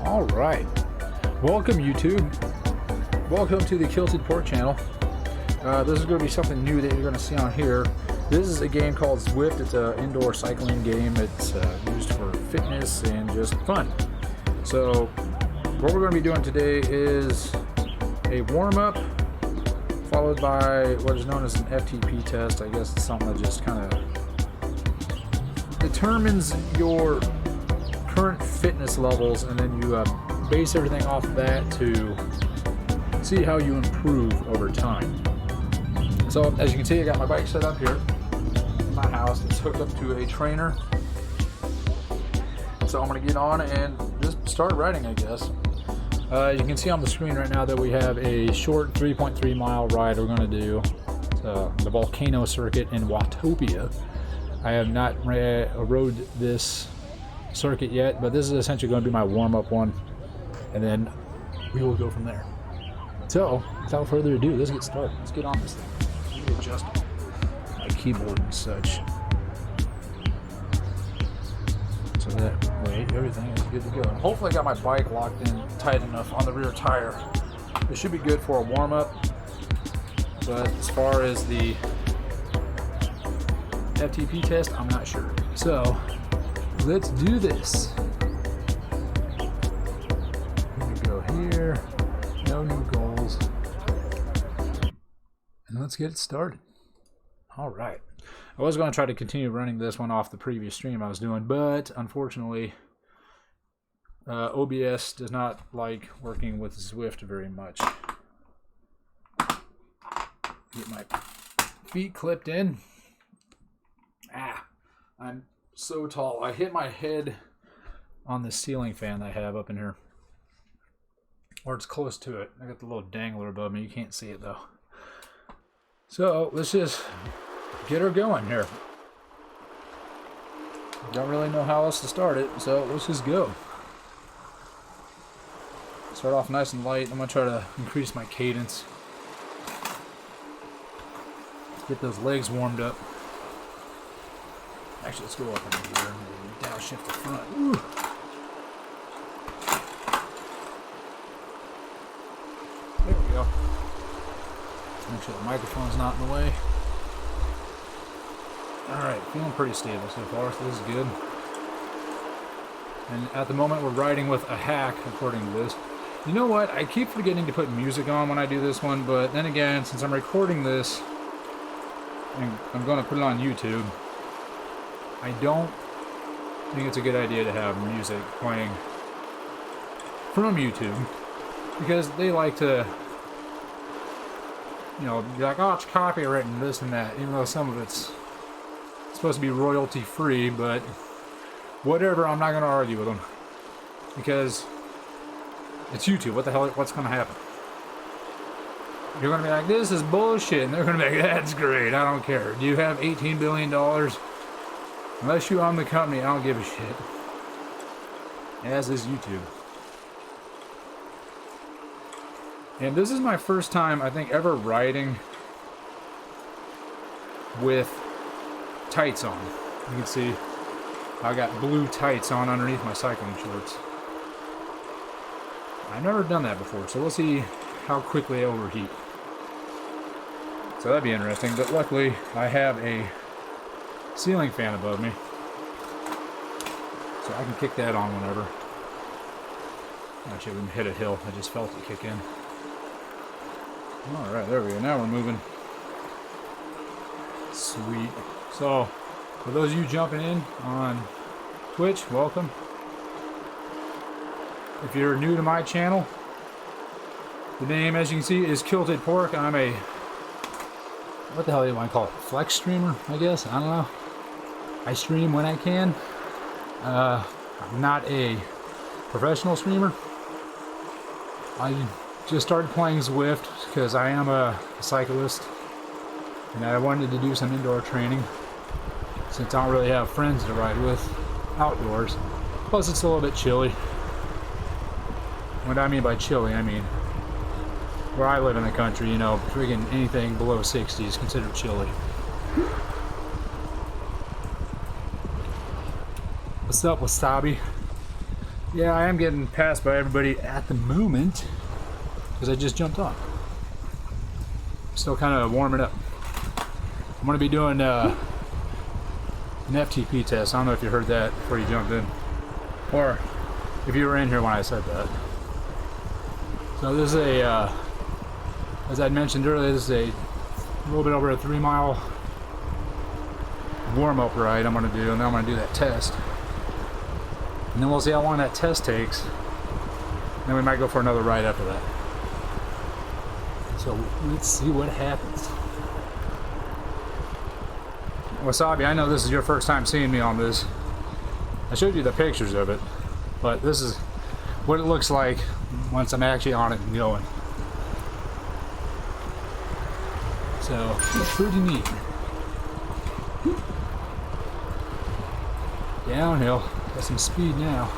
All right, welcome YouTube. Welcome to the Kilted Pork channel. This is going to be something new that you're going to see on here. This is a game called Zwift. It's an indoor cycling game. It's used for fitness and just fun. So what we're going to be doing today is a warm-up followed by what is known as an FTP test. I guess it's something that just kind of determines your current fitness levels, and then you base everything off of that to see how you improve over time. So as you can see, I got my bike set up here in my house. It's hooked up to a trainer. So I'm going to get on and just start riding, I guess. You can see on the screen right now that we have a short 3.3 mile ride we're going to do. The volcano circuit in Watopia. I have not rode this circuit yet, but this is essentially going to be my warm-up one, and then we will go from there. So without further ado, let's get started. Let's get on this thing. Let me adjust my keyboard and such so that way everything is good to go. And hopefully I got my bike locked in tight enough on the rear tire. This should be good for a warm-up, but as far as the FTP test, I'm not sure. So let's do this. Here we go here. No new goals. And let's get it started. All right. I was going to try to continue running this one off the previous stream I was doing, but unfortunately, OBS does not like working with Zwift very much. Get my feet clipped in. I'm so tall. I hit my head on the ceiling fan I have up in here. Or it's close to it. I got the little dangler above me. You can't see it though. So let's just get her going here. Don't really know how else to start it, so let's just go. Start off nice and light. I'm going to try to increase my cadence. Get those legs warmed up. Actually, let's go up in here and downshift the front. Ooh. There we go. Make sure the microphone's not in the way. Alright, feeling pretty stable so far, so this is good. And at the moment we're riding with a hack, according to this. You know what? I keep forgetting to put music on when I do this one, but then again, since I'm recording this, and I'm going to put it on YouTube, I don't think it's a good idea to have music playing from YouTube, because they like to, you know, be like, oh, it's copywritten, this and that, even though some of it's supposed to be royalty free, but whatever, I'm not going to argue with them, because it's YouTube. What the hell, what's going to happen? You're going to be like, this is bullshit, and they're going to be like, that's great, I don't care. Do you have $18 billion? Unless you own the company, I don't give a shit. As is YouTube. And this is my first time, I think, ever riding with tights on. You can see I got blue tights on underneath my cycling shorts. I've never done that before, so we'll see how quickly I overheat. So that'd be interesting, but luckily I have a ceiling fan above me, so I can kick that on whenever. Actually, we hit a hill. I just felt it kick in. All right, there we go. Now we're moving. Sweet. So, for those of you jumping in on Twitch, welcome. If you're new to my channel, the name, as you can see, is Kilted Pork. I'm a, what the hell do you want to call it? Flex streamer, I guess? I don't know. I stream when I can. I'm not a professional streamer. I just started playing Zwift because I am a cyclist, and I wanted to do some indoor training since I don't really have friends to ride with outdoors. Plus it's a little bit chilly. What I mean by chilly, I mean where I live in the country, you know, friggin' anything below 60 is considered chilly. What's up, Wasabi? Yeah, I am getting passed by everybody at the moment because I just jumped on. Still kind of warming up. I'm going to be doing an FTP test. I don't know if you heard that before you jumped in, or if you were in here when I said that. So this is a, as I mentioned earlier, this is a little bit over a 3-mile warm-up ride I'm going to do, and then I'm going to do that test. And then we'll see how long that test takes. Then we might go for another ride after that. So let's see what happens. Wasabi, I know this is your first time seeing me on this. I showed you the pictures of it, but this is what it looks like once I'm actually on it and going. So it's pretty neat. Downhill, got some speed now.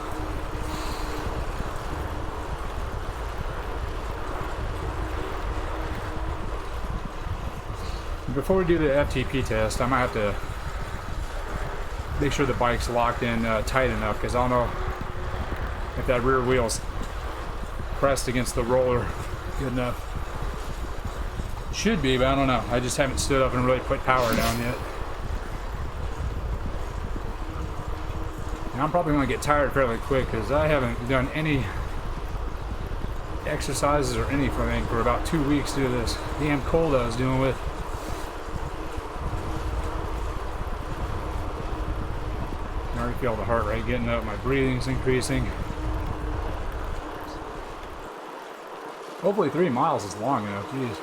Before we do the FTP test, I might have to make sure the bike's locked in tight enough, because I don't know if that rear wheel's pressed against the roller good enough. Should be, but I don't know. I just haven't stood up and really put power down yet. And I'm probably going to get tired fairly quick because I haven't done any exercises or anything for about 2 weeks due to this damn cold I was dealing with. I already feel the heart rate getting up, my breathing's increasing. Hopefully 3 miles is long enough, geez.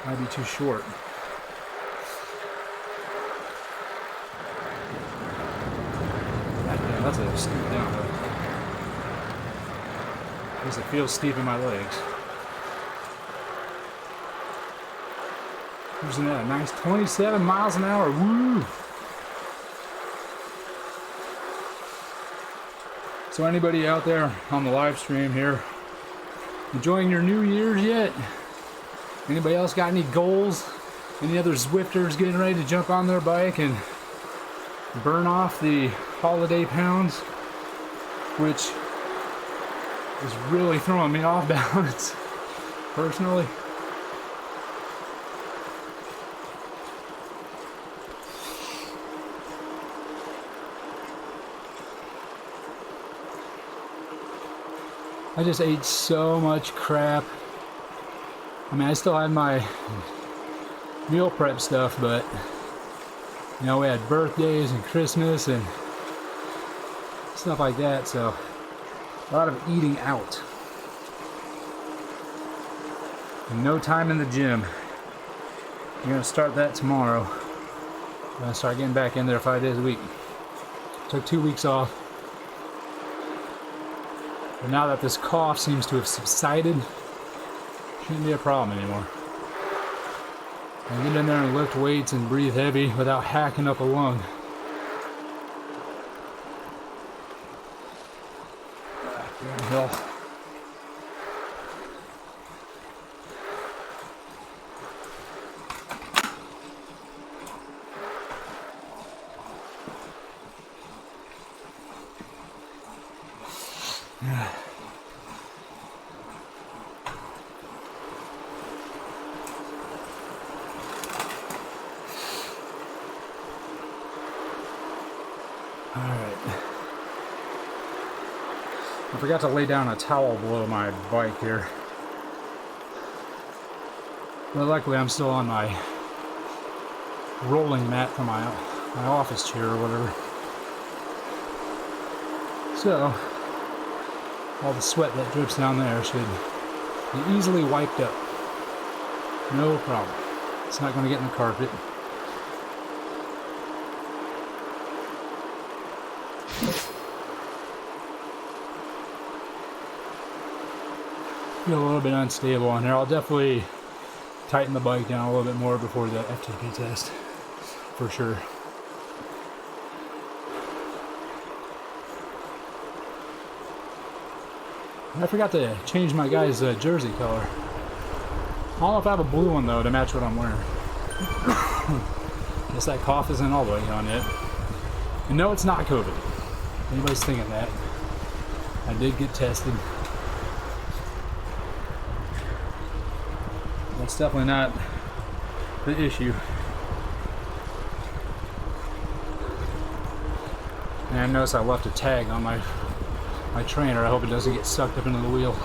Might be too short. God damn, that's a steep downhill. At least it feels steep in my legs. Using that a nice 27 miles an hour. Woo! So anybody out there on the live stream here enjoying your New Year's yet? Anybody else got any goals? Any other Zwifters getting ready to jump on their bike and burn off the holiday pounds, which is really throwing me off balance personally? I just ate so much crap. I mean, I still had my meal prep stuff, but you know, we had birthdays and Christmas and stuff like that, so a lot of eating out. And no time in the gym. I'm gonna start that tomorrow. I'm gonna start getting back in there 5 days a week. Took 2 weeks off. But now that this cough seems to have subsided, shouldn't be a problem anymore. I get in there and lift weights and breathe heavy without hacking up a lung. Downhill. I forgot to lay down a towel below my bike here. But luckily I'm still on my rolling mat for my office chair or whatever. So, all the sweat that drips down there should be easily wiped up. No problem. It's not going to get in the carpet. Feel a little bit unstable on here. I'll definitely tighten the bike down a little bit more before the FTP test, for sure. I forgot to change my guy's jersey color. I don't know if I have a blue one though to match what I'm wearing. Guess that cough isn't all the way gone yet. And no, it's not COVID. Anybody's thinking that. I did get tested. That's definitely not the issue. And I noticed I left a tag on my trainer. I hope it doesn't get sucked up into the wheel.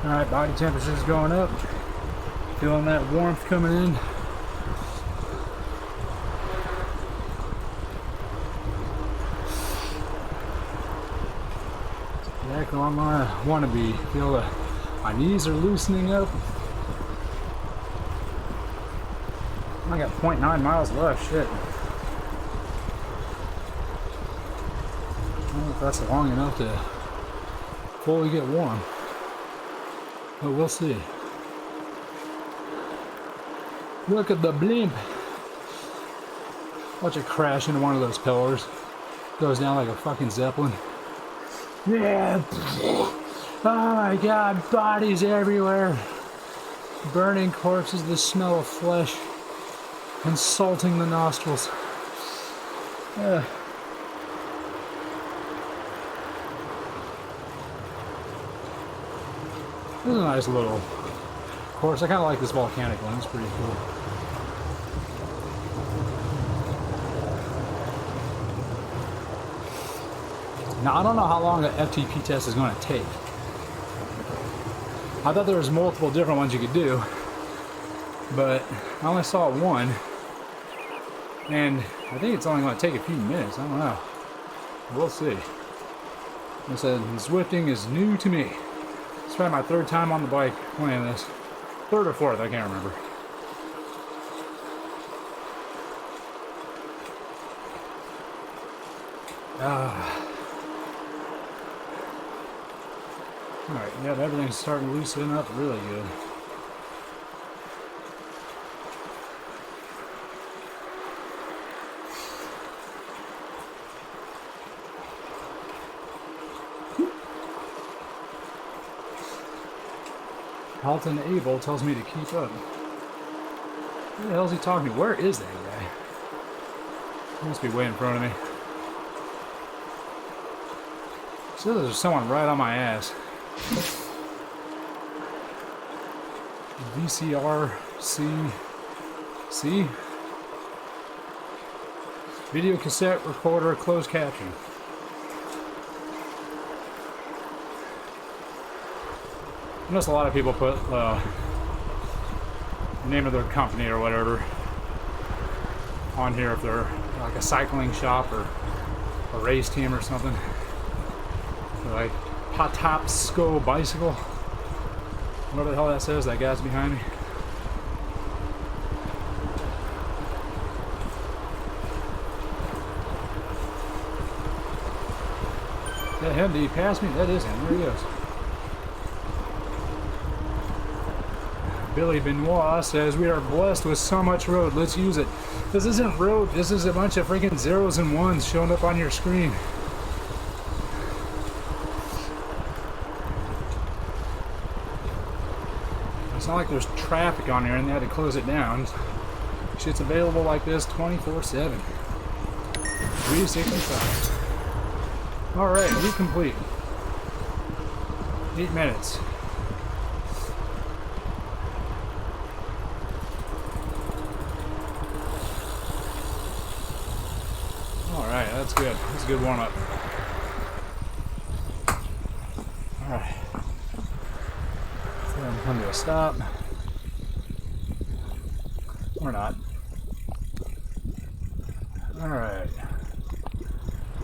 Alright, body temperature is going up. Feeling that warmth coming in. Exactly where I want to be. Feel my knees are loosening up. I got 0.9 miles left. Shit. I don't know if that's long enough to fully get warm. But we'll see. Look at the blimp. Watch it crash into one of those pillars. Goes down like a fucking Zeppelin. Yeah. Oh my god, bodies everywhere. Burning corpses, the smell of flesh. Insulting the nostrils. This is a nice little course. I kind of like this volcanic one. It's pretty cool. Now, I don't know how long the FTP test is going to take. I thought there was multiple different ones you could do, but I only saw one, and I think it's only going to take a few minutes. I don't know. We'll see. Like I said, Zwifting is new to me. It's probably my third time on the bike playing this. Third or fourth, I can't remember. Alright, yeah, everything's starting to loosen up really good. Halton Abel tells me to keep up. Who the hell is he talking to? Where is that guy? He must be way in front of me. So there's someone right on my ass. VCR-C video cassette recorder closed caption. I notice a lot of people put the name of their company or whatever on here if they're like a cycling shop or a race team or something. They're like Patapsco Bicycle. Whatever the hell that says, that guy's behind me. Is that him? Did he pass me? That is him. There he is. Billy Benoit says, we are blessed with so much road. Let's use it. This isn't road. This is a bunch of freaking zeros and ones showing up on your screen. It's not like there's traffic on there and they had to close it down. Shit's available like this 24/7. 365. Alright, we complete. 8 minutes. Alright, that's good. That's a good warm-up. Alright. So I'm coming to a stop. Or not. Alright.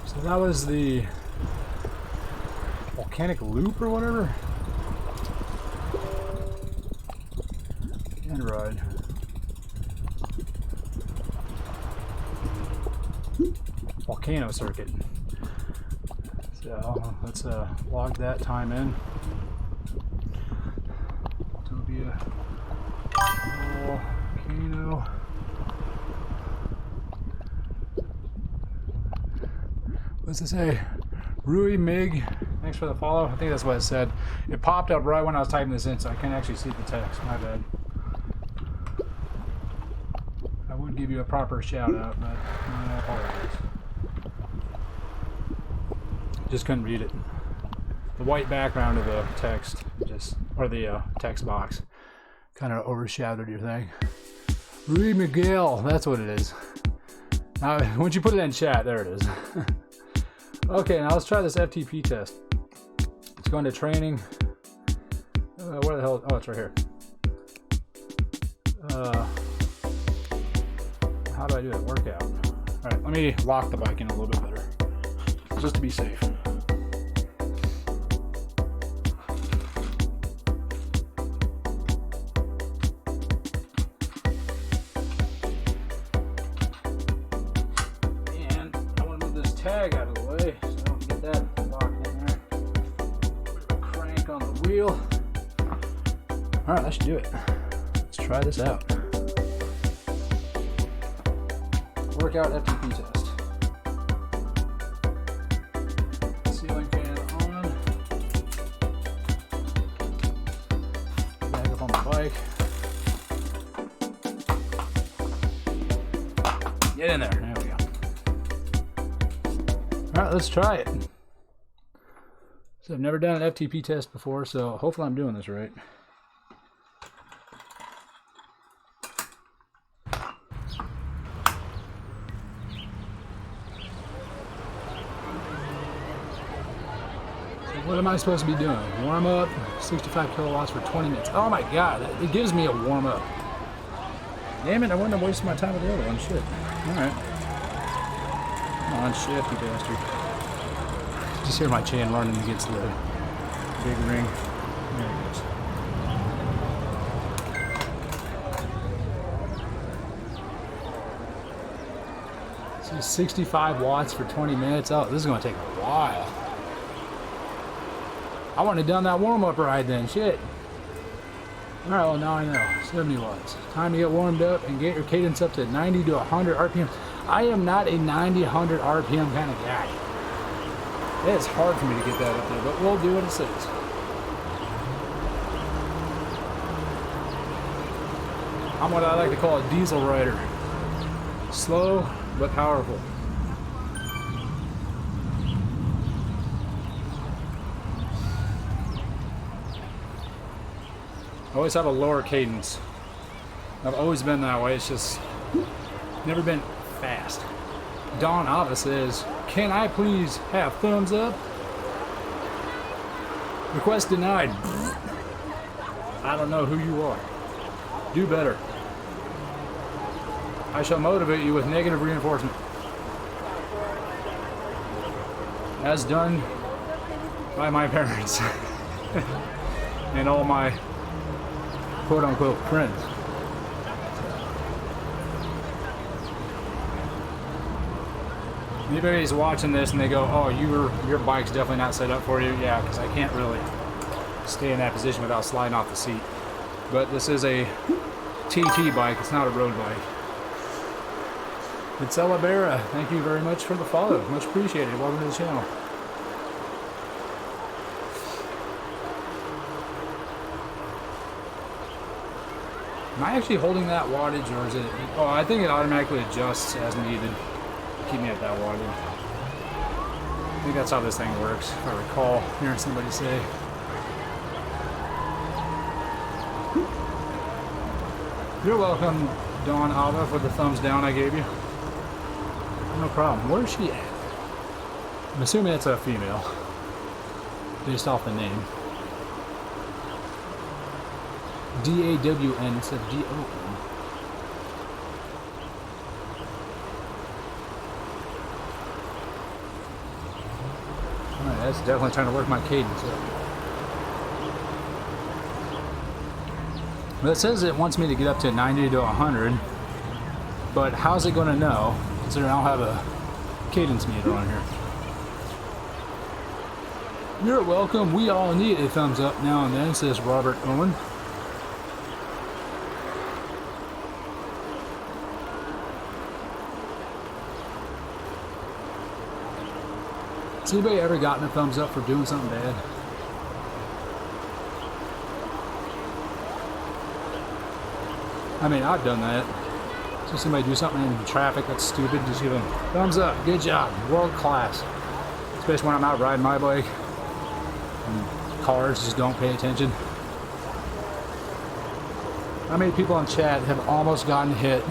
So that was the volcanic loop or whatever? Android. Volcano circuit. So let's log that time in. Utopia volcano. What's it say? Rui Mig, thanks for the follow. I think that's what it said. It popped up right when I was typing this in, so I can't actually see the text. My bad. to give you a proper shout out, but I apologize. Just couldn't read it. The white background of the text, or the text box, kind of overshadowed your thing. Reed Miguel, that's what it is. Now, once you put it in chat, there it is. Okay, now let's try this FTP test. Let's go into training. Where the hell? Oh, it's right here. How do I do that workout? All right, let me lock the bike in a little bit better, just to be safe. And I want to move this tag out of the way so I don't get that locked in there. Put a crank on the wheel. All right, that should do it. Let's try this out. Workout FTP test. Ceiling fan on. Bag up on the bike. Get in there. There we go. Alright, let's try it. So I've never done an FTP test before, so hopefully I'm doing this right. What am I supposed to be doing? Warm up, 65 kilowatts for 20 minutes. Oh my god, it gives me a warm up. Damn it, I wouldn't have wasted my time with the other one. Shit. Alright. Come on, shift, you bastard. Just hear my chain running against the big ring. There it goes. So 65 watts for 20 minutes. Oh, this is going to take a while. I wouldn't have done that warm-up ride then, shit. Alright, well now I know. 70 watts. Time to get warmed up and get your cadence up to 90 to 100 RPM. I am not a 90, 100 RPM kind of guy. It's hard for me to get that up there, but we'll do what it says. I'm what I like to call a diesel rider. Slow, but powerful. I always have a lower cadence. I've always been that way. It's just never been fast. Don Ava says, "Can I please have thumbs up?" Request denied. I don't know who you are. Do better. I shall motivate you with negative reinforcement. As done by my parents and all my quote-unquote friends. Anybody's watching this and they go, "Oh, your bike's definitely not set up for you." Yeah, because I can't really stay in that position without sliding off the seat. But this is a TT bike. It's not a road bike. It's Elabera. Thank you very much for the follow. Much appreciated. Welcome to the channel. Am I actually holding that wattage, or is it? Oh, I think it automatically adjusts as needed to keep me at that wattage. I think that's how this thing works, if I recall hearing somebody say. You're welcome, Dawn Ava, for the thumbs down I gave you. No problem. Where is she at? I'm assuming it's a female, based off the name. D-A-W-N instead of D-O-N. Alright, that's definitely trying to work my cadence up. But it says it wants me to get up to 90 to 100, but how's it going to know, considering I don't have a cadence meter on here? You're welcome. We all need a thumbs up now and then, says Robert Owen. Has anybody ever gotten a thumbs up for doing something bad? I mean, I've done that. See somebody do something in traffic that's stupid, just give them thumbs up, good job, world class. Especially when I'm out riding my bike and cars just don't pay attention. How many people on chat have almost gotten hit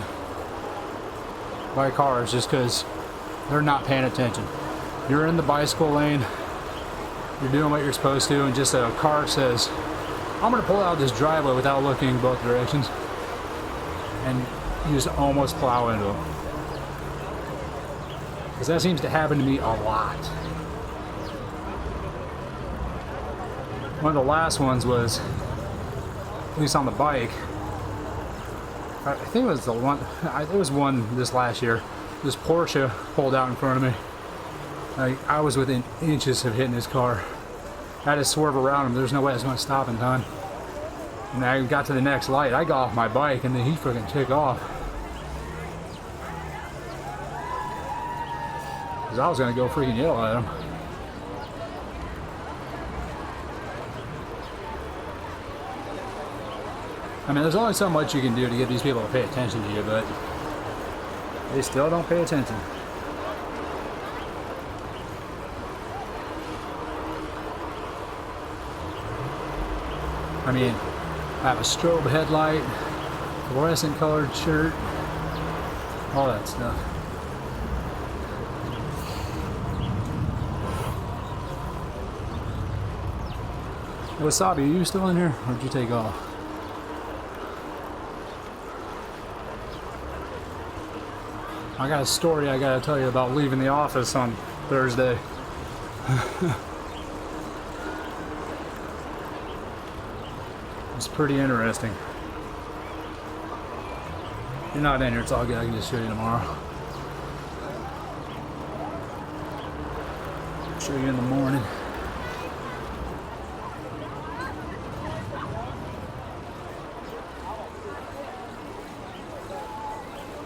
by cars just because they're not paying attention? You're in the bicycle lane, you're doing what you're supposed to, and just a car says, I'm gonna pull out this driveway without looking both directions, and you just almost plow into them. Because that seems to happen to me a lot. One of the last ones was, at least on the bike, I think it was the one, it was one this last year. This Porsche pulled out in front of me. I was within inches of hitting his car. I had to swerve around him. There's no way I was going to stop in time. And I got to the next light. I got off my bike and then he freaking took off. Because I was going to go freaking yell at him. I mean, there's only so much you can do to get these people to pay attention to you, but they still don't pay attention. I mean, I have a strobe headlight, fluorescent colored shirt, all that stuff. Hey, Wasabi, are you still in here, or did you take off? I got a story I gotta tell you about leaving the office on Thursday. It's pretty interesting. You're not in here, it's all good. I can just show you tomorrow. I'll show you in the morning.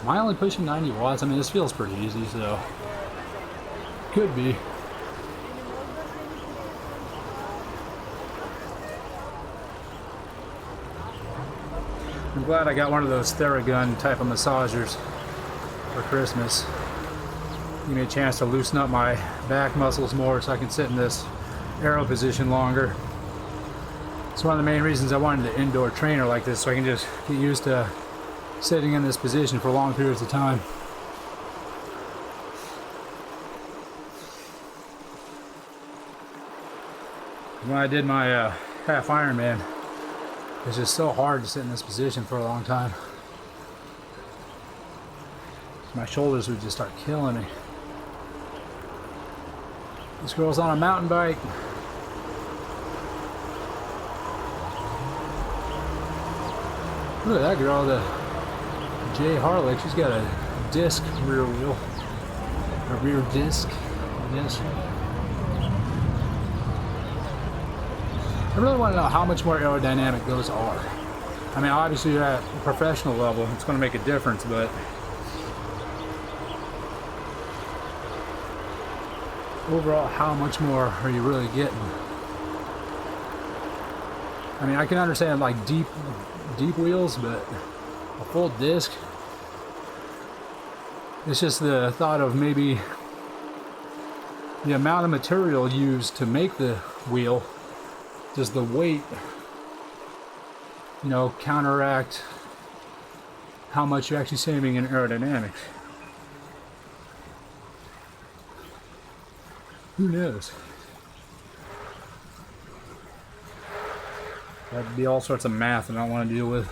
Am I only pushing 90 watts? I mean, this feels pretty easy, so could be. I'm glad I got one of those Theragun type of massagers for Christmas. Give me a chance to loosen up my back muscles more so I can sit in this arrow position longer. It's one of the main reasons I wanted an indoor trainer like this, so I can just get used to sitting in this position for long periods of time. When I did my half Ironman, it's just so hard to sit in this position for a long time. My shoulders would just start killing me. This girl's on a mountain bike. Look at that girl, the Jay Harlick. She's got a disc rear wheel, a rear disc, I guess. I really want to know how much more aerodynamic those are. I mean, obviously at a professional level, it's going to make a difference, but overall, how much more are you really getting? I mean, I can understand like deep wheels, but a full disc, it's just the thought of maybe the amount of material used to make the wheel. Does the weight, you know, counteract how much you're actually saving in aerodynamics? Who knows? That'd be all sorts of math that I don't want to deal with.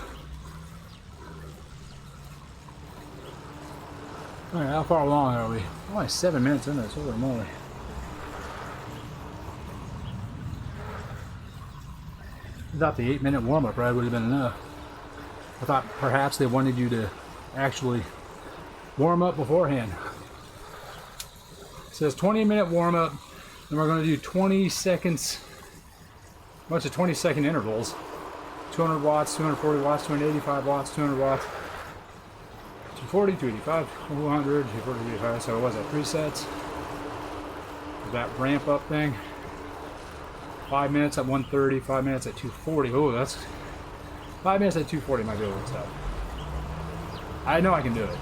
Alright, how far along are we? Only 7 minutes in this, holy moly. I thought the 8-minute warm-up ride would have been enough. I thought perhaps they wanted you to actually warm up beforehand. It says 20-minute warm-up, and we're going to do 20 seconds, a bunch of 20-second intervals. 200 watts, 240 watts, 285 watts, 200 watts, 240, 285, 200, 240, 285. So what was that, 3 sets? That ramp-up thing. 5 minutes at 130, 5 minutes at 240. Oh, that's 5 minutes at 240 might be a little tough. I know I can do it.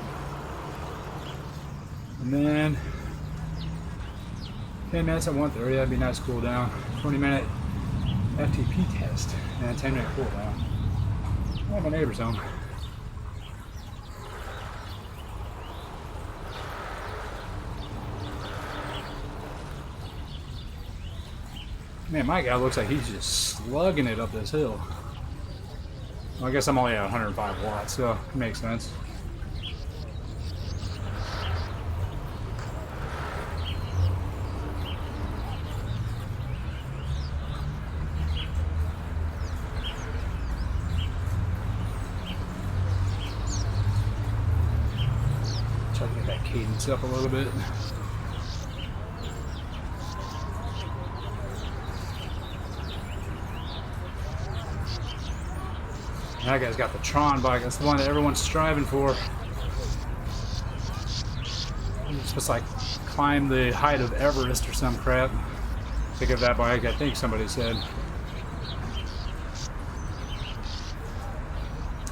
And then 10 minutes at 1:30, that'd be nice cool down. 20-minute FTP test and 10-minute cool down. Oh, my neighbor's home. Man, my guy looks like he's just slugging it up this hill. Well, I guess I'm only at 105 watts, so it makes sense. Try to get that cadence up a little bit. That guy's got the Tron bike. That's the one that everyone's striving for. You're supposed to like climb the height of Everest or some crap. Pick up that bike, I think somebody said.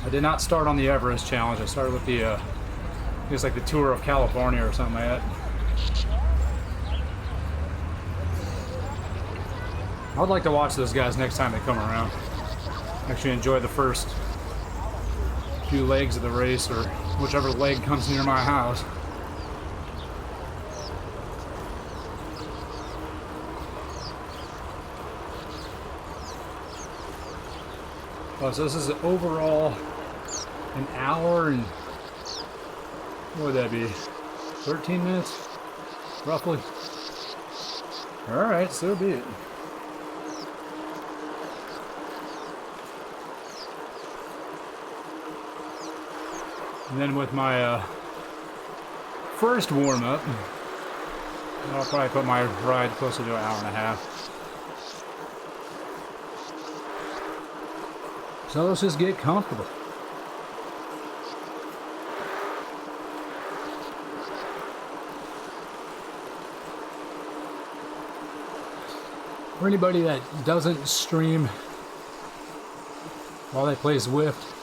I did not start on the Everest challenge. I started with the, I guess like the Tour of California or something like that. I would like to watch those guys next time they come around. Actually enjoy the first few legs of the race, or whichever leg comes near my house. Oh, so this is overall an hour and what would that be? 13 minutes, roughly. All right, so be it. And then with my first warm-up, I'll probably put my ride closer to an hour and a half. So let's just get comfortable. For anybody that doesn't stream while they play Zwift,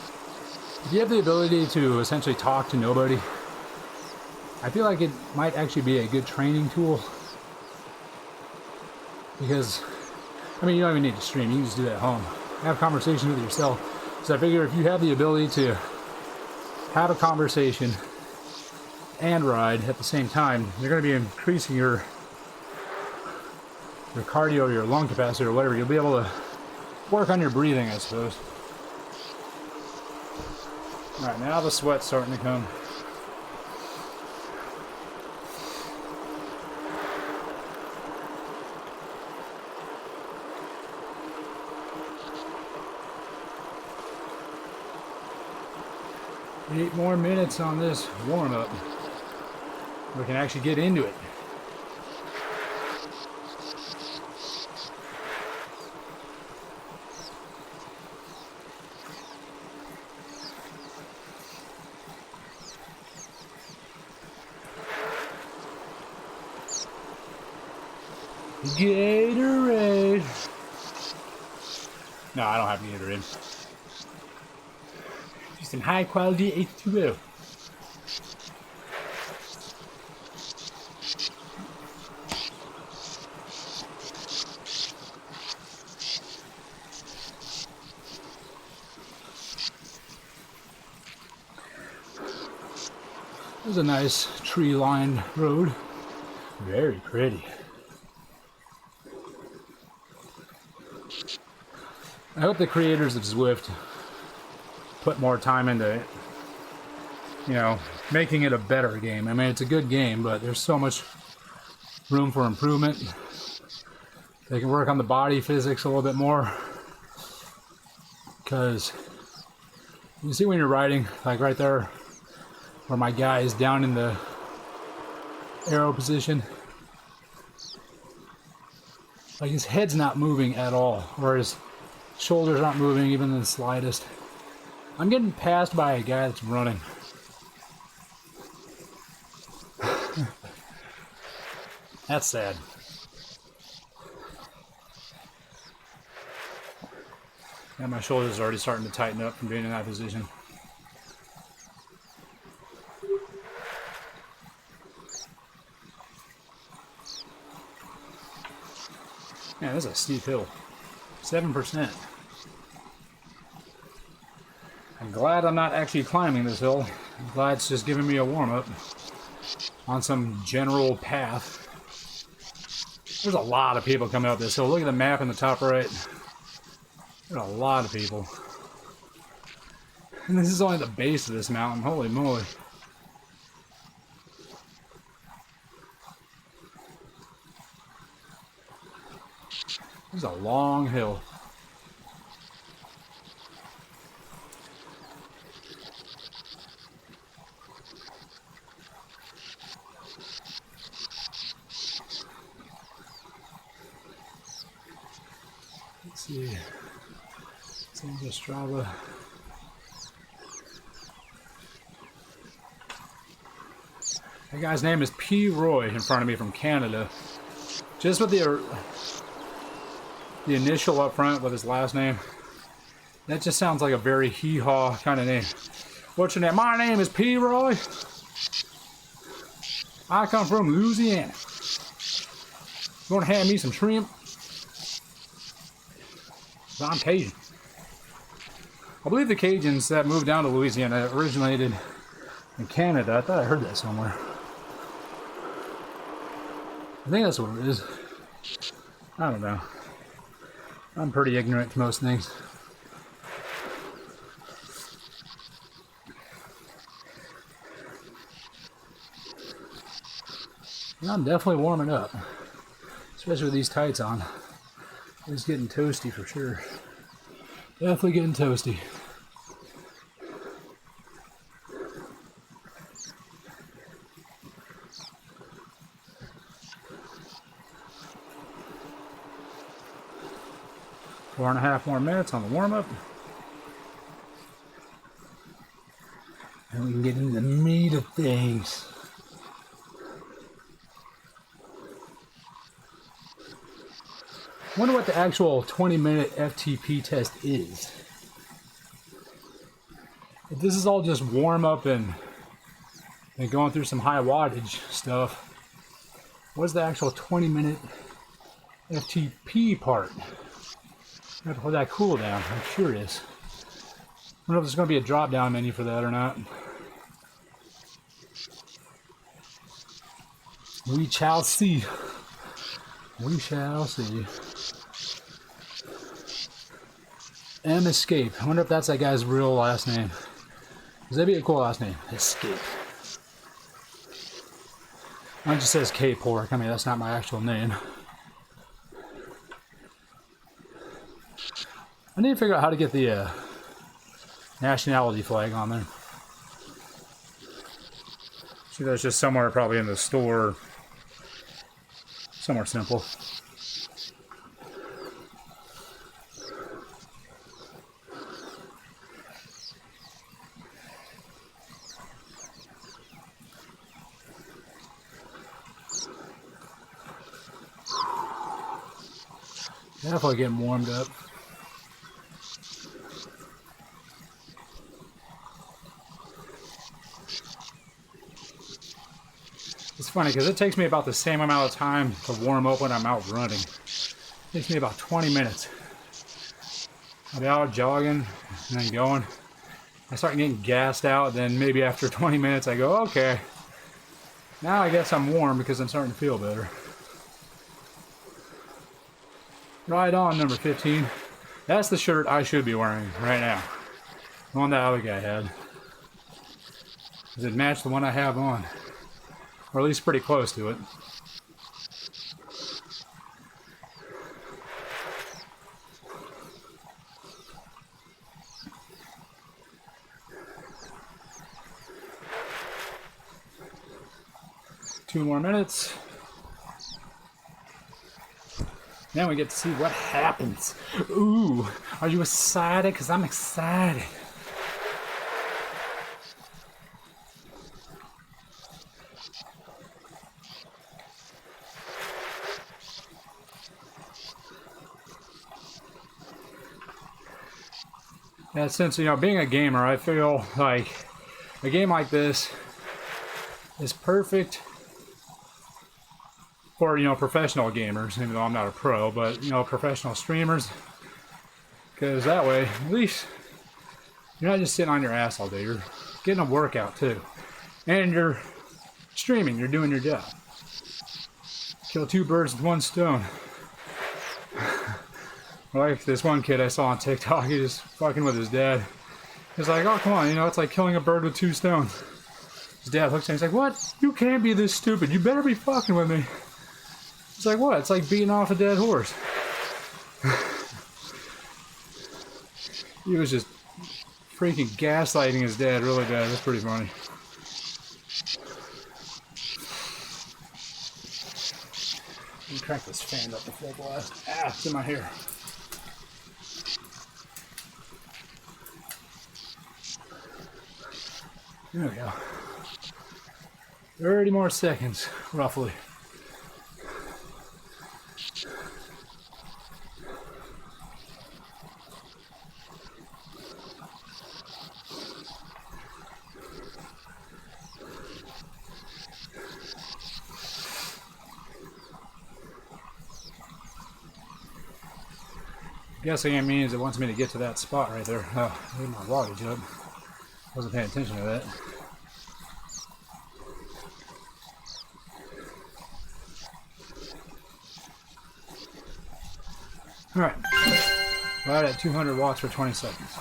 if you have the ability to essentially talk to nobody, I feel like it might actually be a good training tool. Because, I mean, you don't even need to stream, you can just do that at home. Have conversations with yourself. So I figure if you have the ability to have a conversation and ride at the same time, you're going to be increasing your cardio, your lung capacity, or whatever. You'll be able to work on your breathing, I suppose. Alright, now the sweat's starting to come. Eight more minutes on this warm-up. We can actually get into it. Gatorade. No, I don't have Gatorade. Just some high quality H2O. There's a nice tree-lined road. Very pretty. I hope the creators of Zwift put more time into it, you know, making it a better game. I mean, it's a good game, but there's so much room for improvement. They can work on the body physics a little bit more, because you see when you're riding, like right there where my guy is down in the arrow position, like his head's not moving at all, or his shoulders aren't moving even in the slightest. I'm getting passed by a guy that's running. That's sad. And my shoulders are already starting to tighten up from being in that position. Man, this is a steep hill. 7%. I'm glad I'm not actually climbing this hill. I'm glad it's just giving me a warm-up on some general path. There's a lot of people coming up this hill. Look at the map in the top right. There's a lot of people. And this is only the base of this mountain. Holy moly. This is a long hill. Let's see. It's on the Strava. That guy's name is P. Roy in front of me from Canada. Just with the initial up front with his last name, that just sounds like a very hee-haw kind of name. What's your name? My name is P. Roy. I come from Louisiana. You want to hand me some shrimp? I'm Cajun. I believe the Cajuns that moved down to Louisiana originated in Canada. I thought I heard that somewhere. I think that's what it is. I don't know. I'm pretty ignorant to most things. And I'm definitely warming up. Especially with these tights on. It's getting toasty for sure. Definitely getting toasty. Four and a half more minutes on the warm-up. And we can get into the meat of things. Wonder what the actual 20-minute FTP test is. If this is all just warm-up and going through some high wattage stuff, what's the actual 20-minute FTP part? For that cooldown, I'm curious. I don't know if there's going to be a drop-down menu for that or not. We shall see. We shall see. M. Escape. I wonder if that's that guy's real last name. Because that'd be a cool last name. Escape. Mine just says K Pork. I mean, that's not my actual name. I need to figure out how to get the nationality flag on there. See, that's just somewhere probably in the store. Somewhere simple. Definitely getting warmed up. It's funny because it takes me about the same amount of time to warm up when I'm out running. It takes me about 20 minutes. I'll be out jogging and then going. I start getting gassed out, then maybe after 20 minutes I go, okay, now I guess I'm warm because I'm starting to feel better. Right on, number 15. That's the shirt I should be wearing right now. The one that other guy had. Does it match the one I have on? Or at least pretty close to it. Two more minutes. Then we get to see what happens. Ooh, are you excited? Because I'm excited. Yeah, since, being a gamer, I feel like a game like this is perfect for, you know, professional gamers, even though I'm not a pro, but, you know, professional streamers, because that way, at least, you're not just sitting on your ass all day, you're getting a workout too, and you're streaming, you're doing your job. Kill two birds with one stone. Like this one kid I saw on TikTok, he just fucking with his dad. He's like, oh, come on, you know, it's like killing a bird with two stones. His dad looks at him, he's like, what? You can't be this stupid. You better be fucking with me. He's like, what? It's like beating off a dead horse. He was just freaking gaslighting his dad really bad. That's pretty funny. Let me crack this fan up to full blast. Ah, it's in my hair. There we go. 30 more seconds, roughly. Guessing it means it wants me to get to that spot right there. Oh, I need my wattage up. Wasn't paying attention to that. Alright. Right at 200 watts for 20 seconds.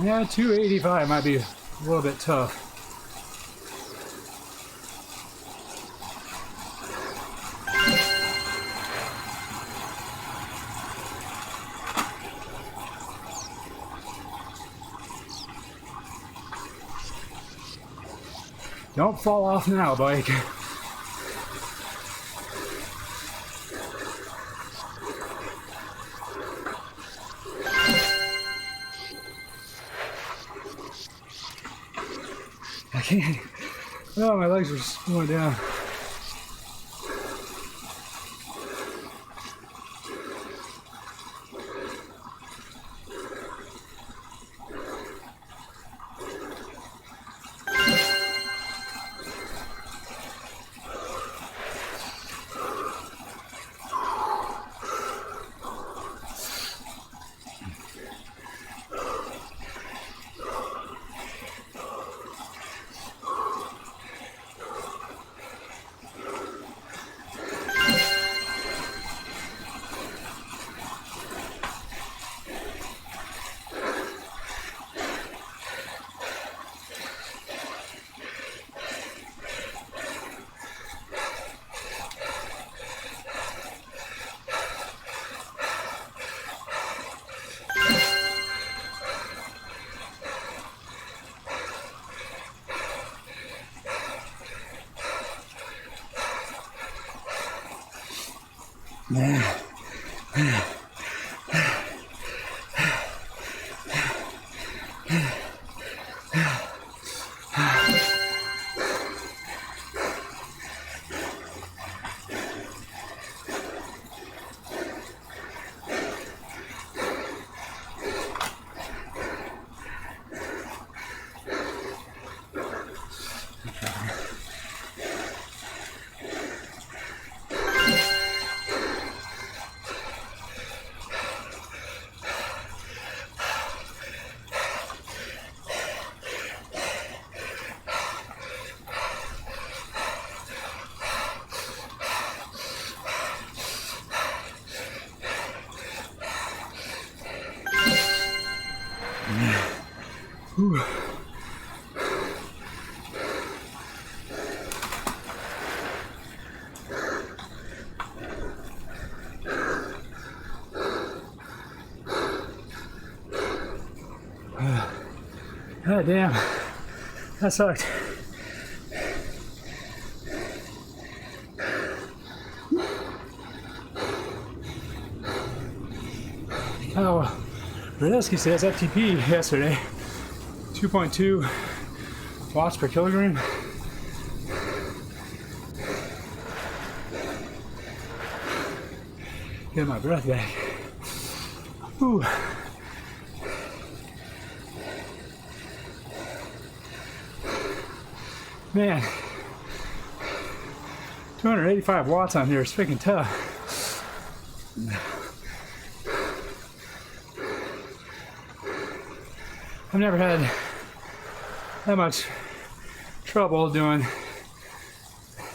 Yeah, 285 might be a little bit tough. Don't fall off now, bike. I can't. Oh, my legs are just going down. Whew. God damn, that sucked. how Radesky says FTP yesterday, 2.2 watts per kilogram. Get my breath back. Ooh. Man, 285 watts on here is freaking tough. I've never had that much trouble doing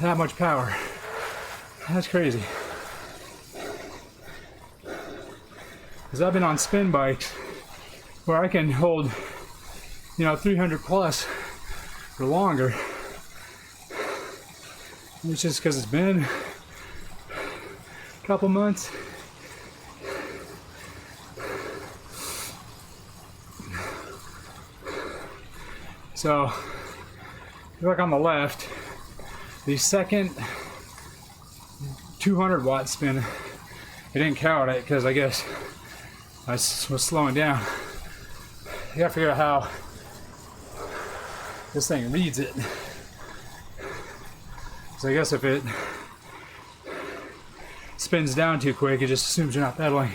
that much power. That's crazy. Because I've been on spin bikes where I can hold, 300 plus or longer. It's just because it's been a couple months. So, if you look on the left, the second 200 watt spin, it didn't count it because I guess I was slowing down. You gotta figure out how this thing reads it. So I guess if it spins down too quick, it just assumes you're not pedaling.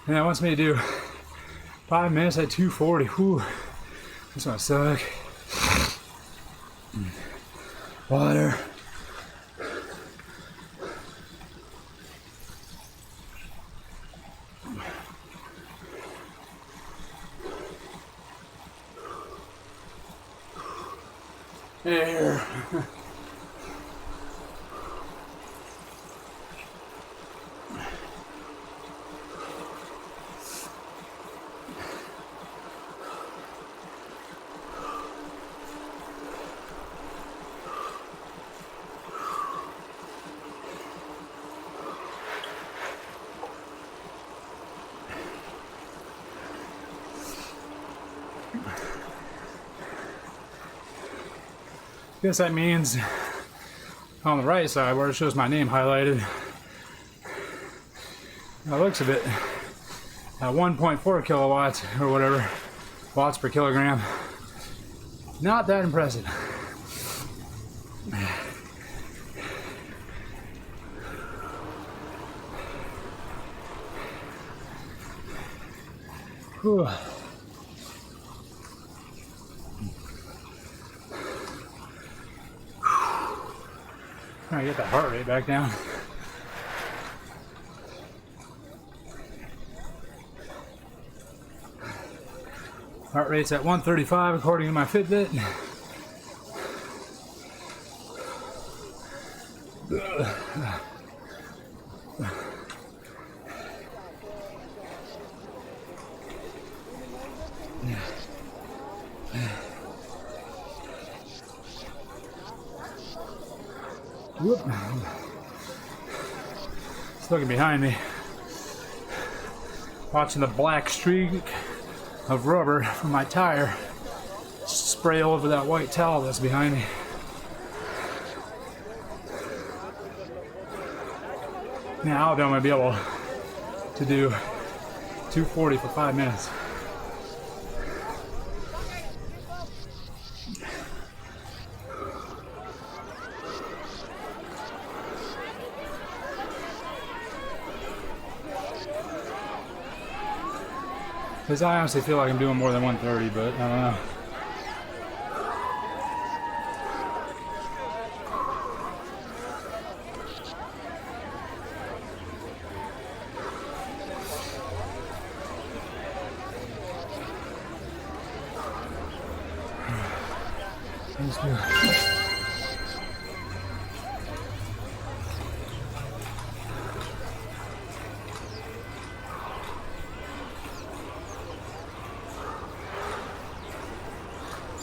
And it wants me to do 5 minutes at 240. Whew. This might suck. Water. Air. Guess that means on the right side where it shows my name highlighted, by the looks of it, at 1.4 kilowatts or whatever watts per kilogram. Not that impressive. Whew. Trying to get that heart rate back down. Heart rate's at 135 according to my Fitbit. Whoop. Just looking behind me, watching the black streak of rubber from my tire spray all over that white towel that's behind me. Now I'm gonna be able to do 240 for 5 minutes. Because I honestly feel like I'm doing more than 130, but I don't know. Let's do it.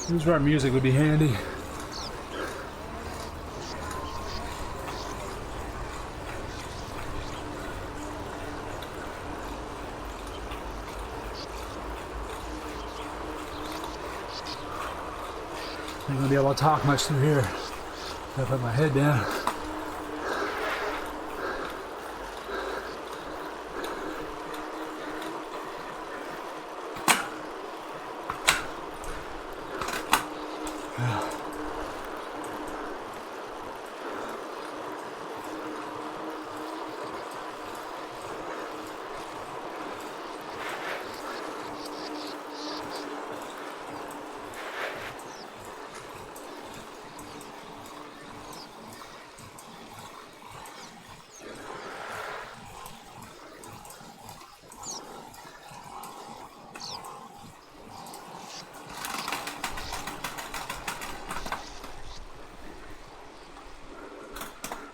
This is where music would be handy. Ain't gonna be able to talk much through here. Gotta put my head down.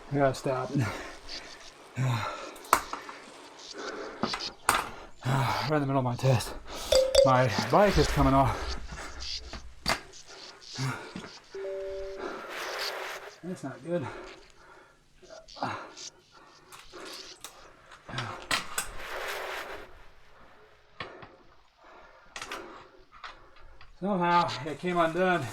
I gotta stop. Right in the middle of my test. My bike is coming off. That's not good. Somehow it came undone.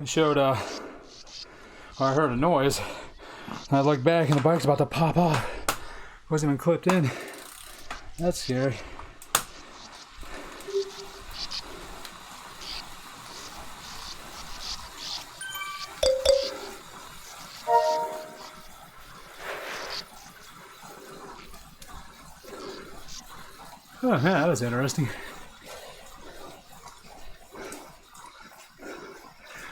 It showed, I heard a noise, and I looked back and the bike's about to pop off. Wasn't even clipped in. That's scary. Oh yeah, that was interesting.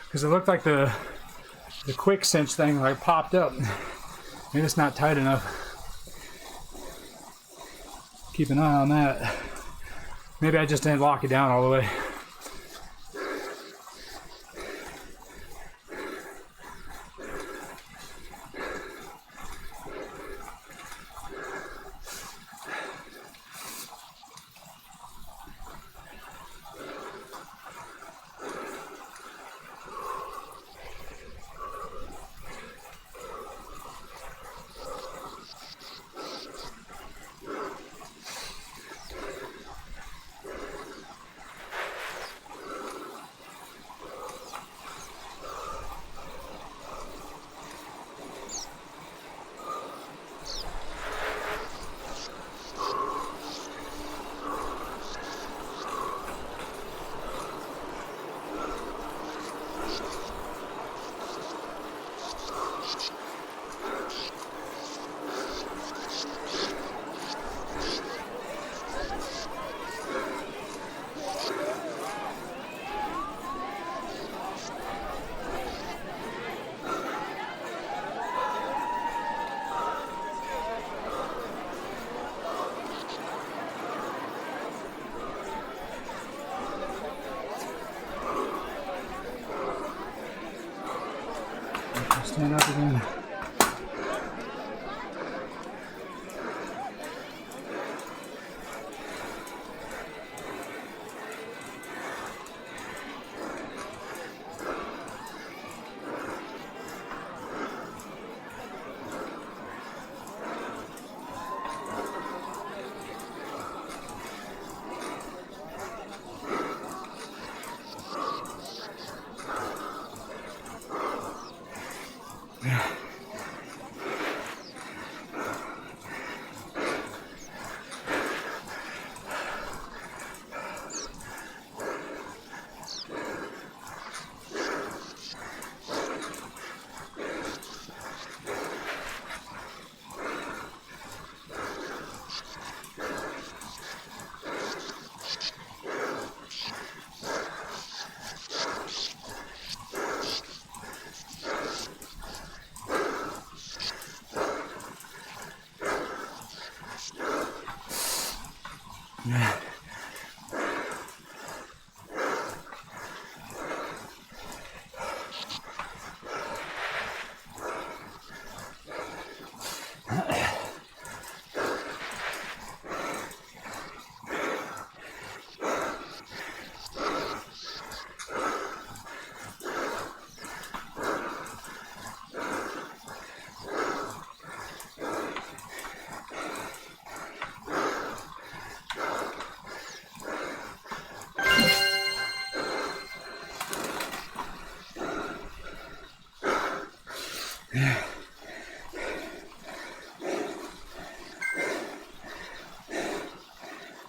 Because it looked like the quick cinch thing like popped up. Maybe it's not tight enough. Keep an eye on that. Maybe I just didn't lock it down all the way. Stand up again.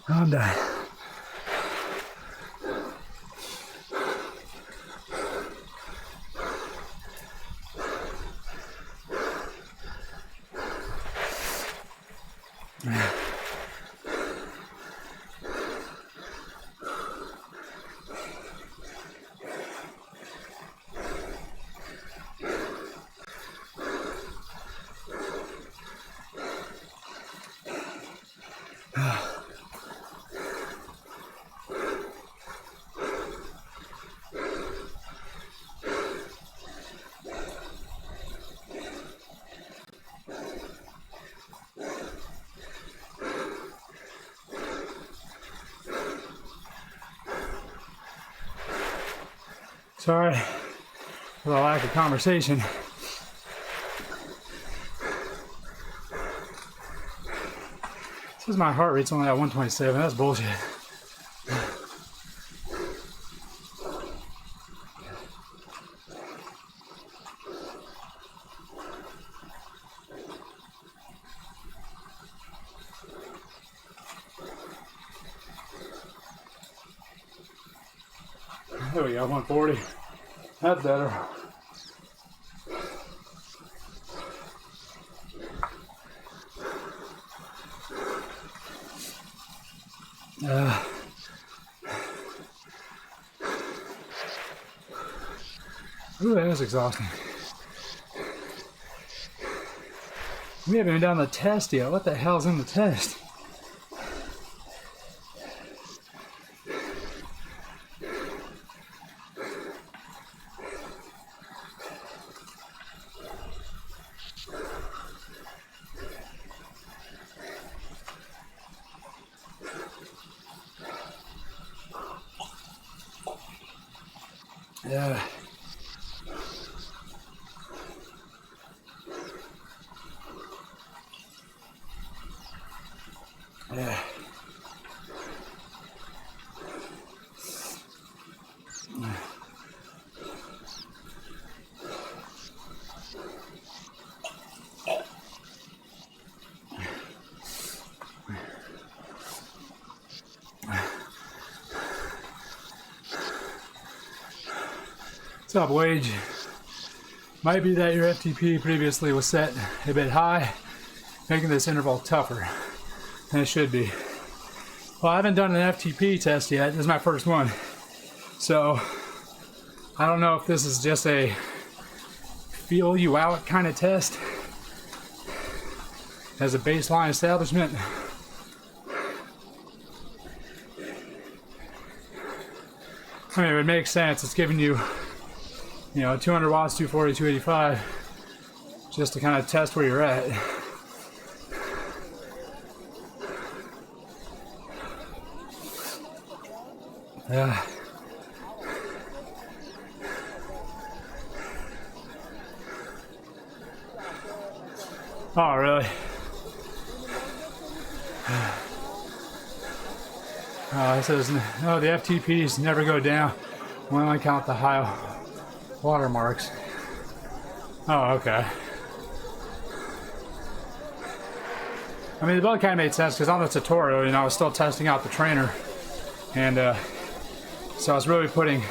I'm done. Sorry for the lack of conversation. Says my heart rate's only at 127. That's bullshit. There we go, 140. That's better. Ooh, that is exhausting. We haven't even done the test yet. What the hell's in the test? Yeah. Yeah. What's up, Wage? Might be that your FTP previously was set a bit high, making this interval tougher than it should be. Well, I haven't done an FTP test yet. This is my first one. So, I don't know if this is just a feel you out kind of test as a baseline establishment. I mean, it would make sense. It's giving you, 200 watts, 240, 285, just to kind of test where you're at. Yeah. Oh, really? It says, no, the FTPs never go down. We only count the high watermarks. Oh, okay. I mean, the bug kind of made sense because on the tutorial, I was still testing out the trainer. And so I was really putting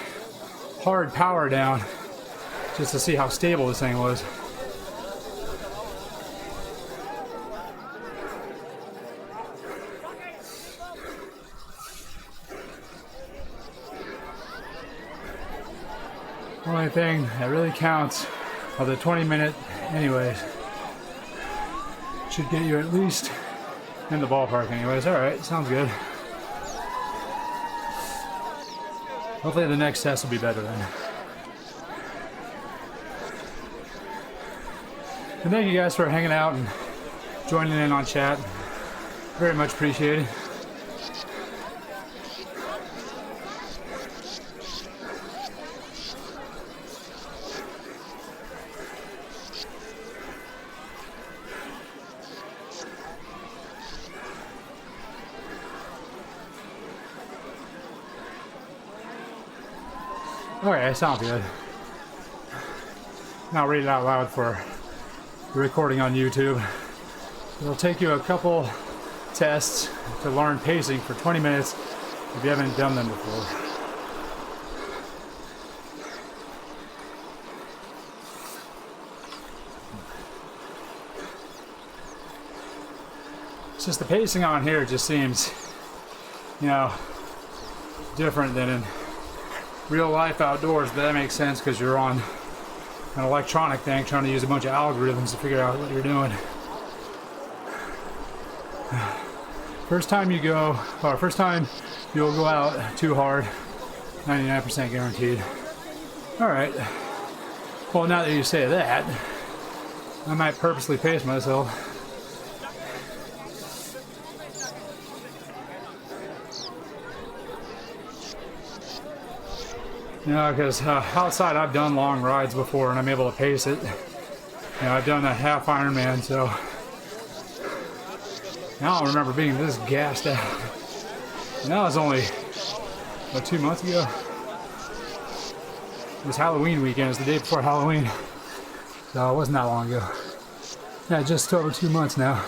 hard power down just to see how stable this thing was. Only thing that really counts are the 20-minute anyways. Should get you at least in the ballpark anyways. Alright, sounds good. Hopefully the next test will be better then. And thank you guys for hanging out and joining in on chat. Very much appreciated. Okay, sounds good. Now read it out loud for the recording on YouTube. It'll take you a couple tests to learn pacing for 20 minutes if you haven't done them before. It's just the pacing on here just seems, you know, different than in real life outdoors, but that makes sense because you're on an electronic thing trying to use a bunch of algorithms to figure out what you're doing. First time you'll go out too hard, 99% guaranteed. Alright, well, now that you say that, I might purposely pace myself. You know, because outside I've done long rides before and I'm able to pace it. You know, I've done a half Ironman, so I don't remember being this gassed out. And that was only, what, 2 months ago? It was Halloween weekend, it was the day before Halloween. So it wasn't that long ago. Yeah, just over 2 months now.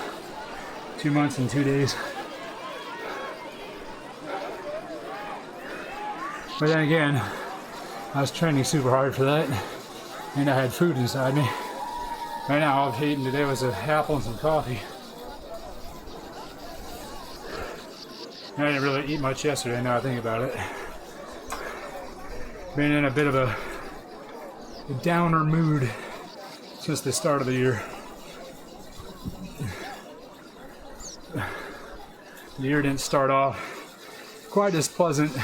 2 months and 2 days. But then again, I was training super hard for that, and I had food inside me. Right now, all I've eaten today was an apple and some coffee. I didn't really eat much yesterday, now I think about it. Been in a bit of a downer mood since the start of the year. The year didn't start off quite as pleasant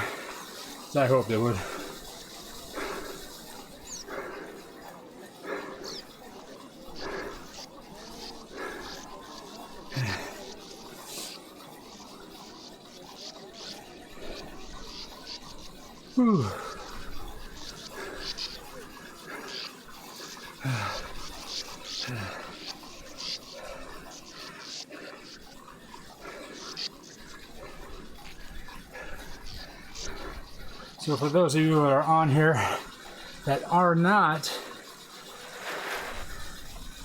as I hoped it would. Whew. So for those of you that are on here that are not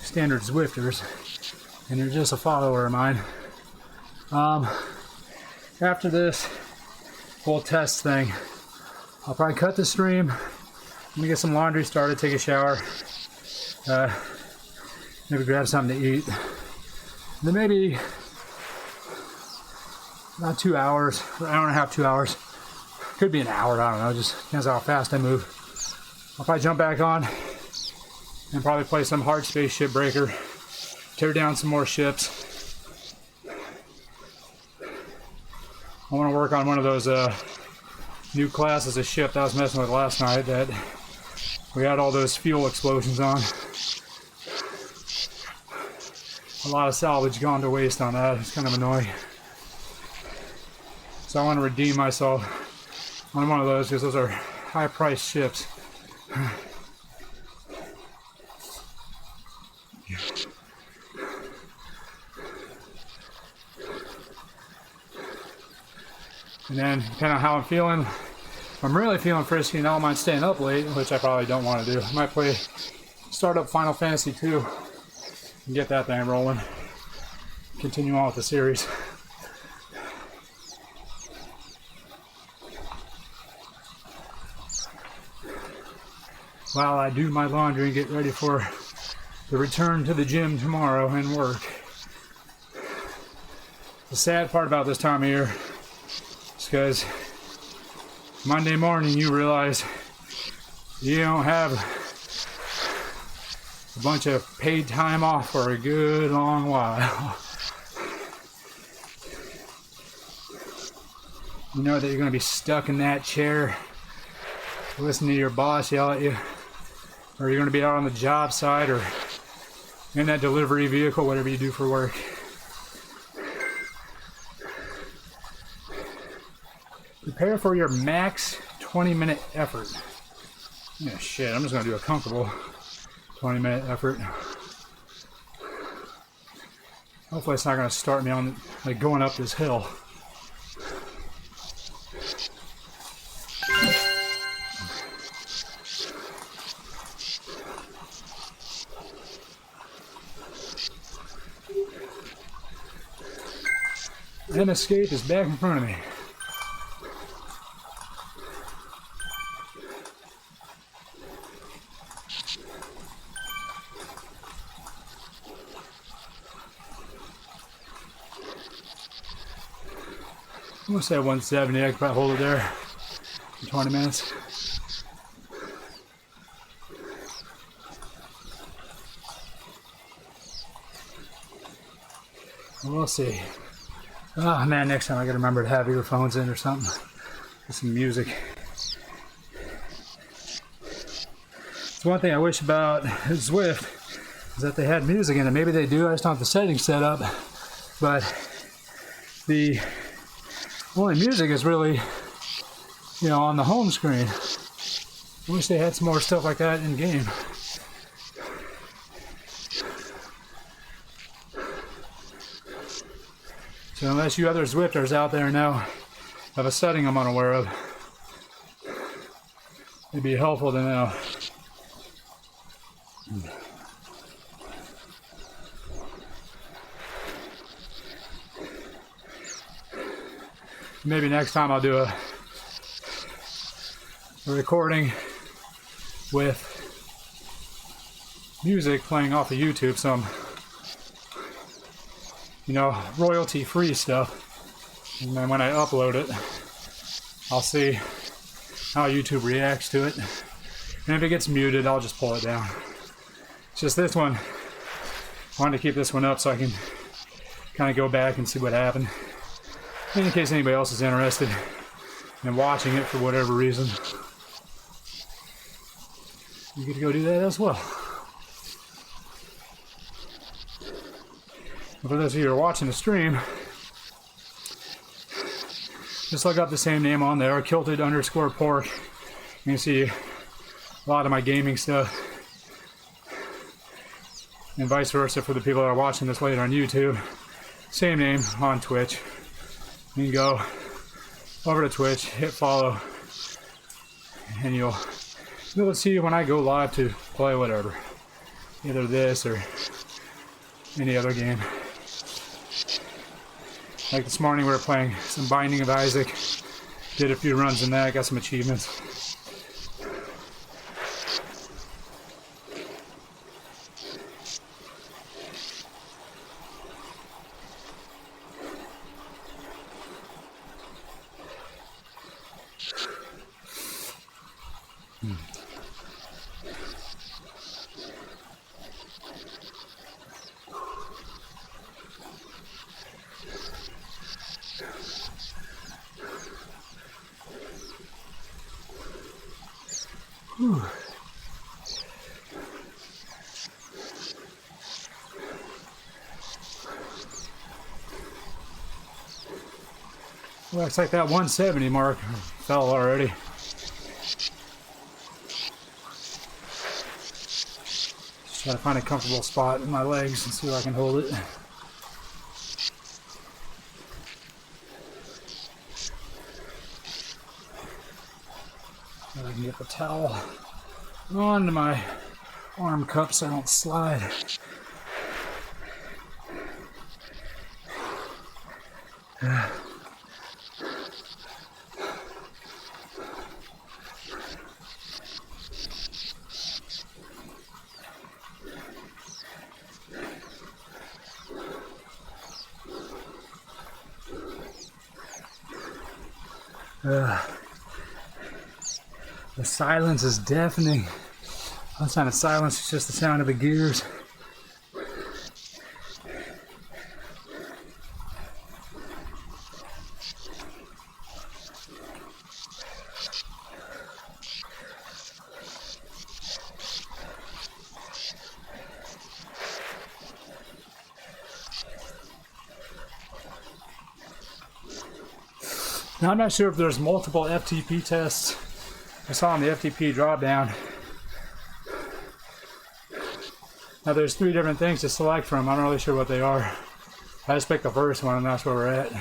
standard Zwifters and you're just a follower of mine, after this whole test thing, I'll probably cut the stream. I'm gonna get some laundry started, take a shower, maybe grab something to eat. Then maybe about 2 hours, an hour and a half, 2 hours. Could be an hour, I don't know, just depends how fast I move. I'll probably jump back on and probably play some hard space ship breaker, tear down some more ships. I want to work on one of those new classes of ship that I was messing with last night that we had all those fuel explosions on. A lot of salvage gone to waste on that. It's kind of annoying. So I want to redeem myself on one of those because those are high-priced ships. And then, depending on how I'm feeling, if I'm really feeling frisky and I don't mind staying up late, which I probably don't want to do, I might start up Final Fantasy 2 and get that thing rolling. Continue on with the series. While I do my laundry and get ready for the return to the gym tomorrow and work. The sad part about this time of year is because Monday morning you realize you don't have a bunch of paid time off for a good long while. You know that you're going to be stuck in that chair listening to your boss yell at you, or you're going to be out on the job site or in that delivery vehicle, whatever you do for work. Prepare for your max 20-minute effort. Yeah, shit, I'm just going to do a comfortable 20-minute effort. Hopefully it's not going to start me on like going up this hill. And Escape is back in front of me. I'm gonna say 170. I could probably hold it there for 20 minutes. We'll see. Oh man, next time I gotta remember to have earphones in or something. With some music. It's one thing I wish about Zwift is that they had music in it. Maybe they do, I just don't have the settings set up. But the only music is really, you know, on the home screen. I wish they had some more stuff like that in game. So unless you other Zwifters out there now have a setting I'm unaware of, it'd be helpful to know. Maybe next time I'll do a recording with music playing off of YouTube, some, you know, royalty-free stuff. And then when I upload it, I'll see how YouTube reacts to it. And if it gets muted, I'll just pull it down. It's just this one, I wanted to keep this one up so I can kind of go back and see what happened. In case anybody else is interested in watching it for whatever reason, you get to go do that as well. For those of you who are watching the stream, just look up the same name on there, kilted_pork. You can see a lot of my gaming stuff, and vice versa for the people that are watching this later on YouTube. Same name on Twitch. You can go over to Twitch, hit follow, and you'll be able to see when I go live to play whatever. Either this or any other game. Like this morning we were playing some Binding of Isaac. Did a few runs in that, got some achievements. Whew. Well, looks like that 170 mark fell already. Just try to find a comfortable spot in my legs and see if I can hold it. I can get the towel onto my arm cup so I don't slide. The silence is deafening. That's not a silence, it's just the sound of the gears. Now I'm not sure if there's multiple FTP tests. I saw on the FTP dropdown. Now there's 3 different things to select from. I'm not really sure what they are. I just picked the first one and that's where we're at.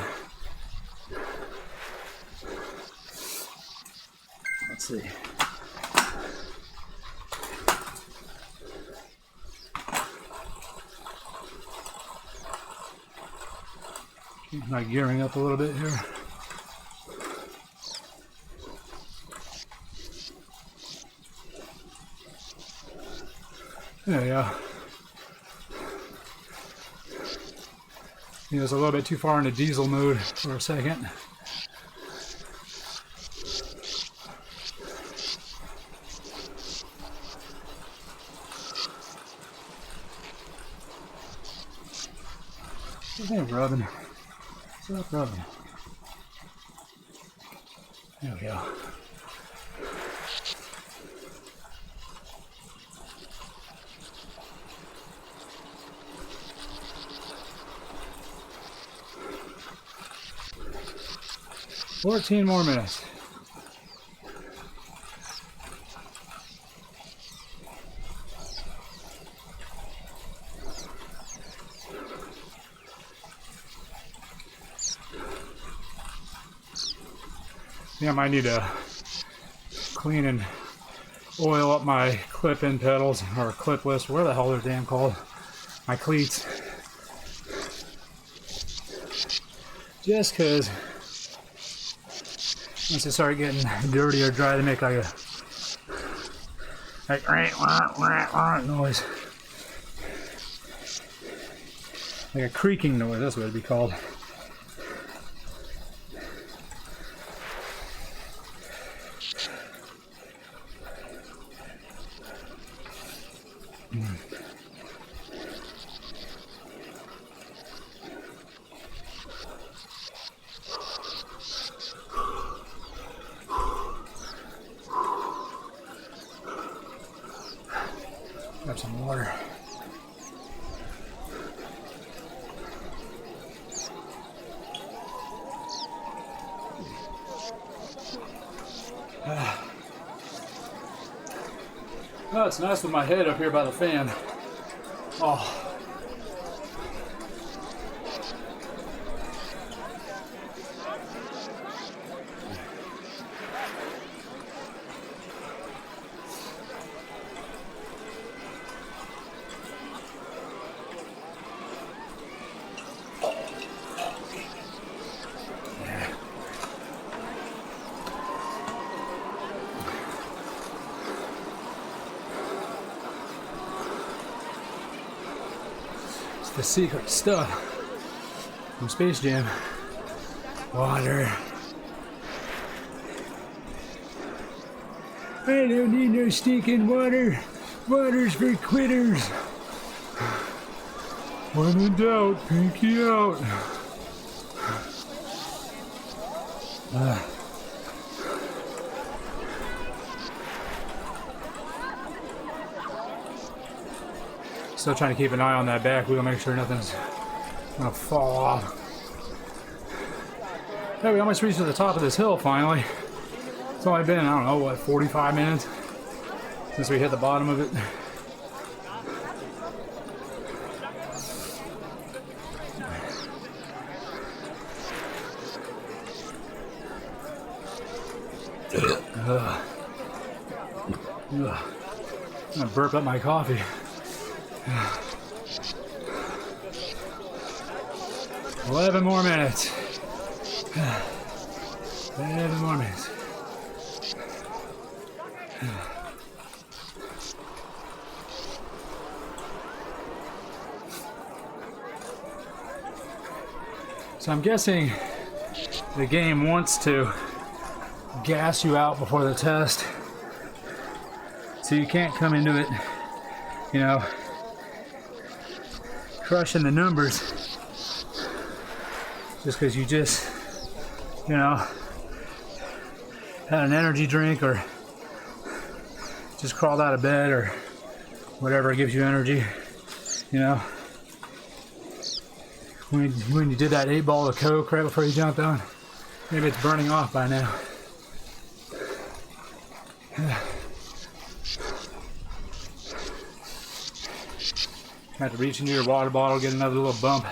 Let's see. Keep my gearing up a little bit here. There we go. It was a little bit too far into diesel mode for a second. Hey, rubbing. What's up, rubbing? There we go. $14 more minutes. Yeah, I might need to clean and oil up my clip-in pedals, or clipless, where the hell they're damn called. My cleats. Just because once they start getting dirty or dry, they make like a noise. Like a creaking noise, that's what it'd be called. Grab some water. Oh, it's nice with my head up here by the fan. Oh. The secret stuff from Space Jam. Water. I don't need no stinking water. Water's for quitters. When in doubt, pinky out. Still trying to keep an eye on that back wheel, make sure nothing's gonna fall off. Hey, we almost reached to the top of this hill finally. It's only been, I don't know, what, 45 minutes since we hit the bottom of it. I'm gonna burp up my coffee. 11 more minutes. 11 more minutes. So I'm guessing the game wants to gas you out before the test, so you can't come into it, you know, crushing the numbers just because you just, you know, had an energy drink or just crawled out of bed or whatever gives you energy, you know. When you did that 8 ball of Coke right before you jumped on, maybe it's burning off by now. Have to reach into your water bottle, get another little bump.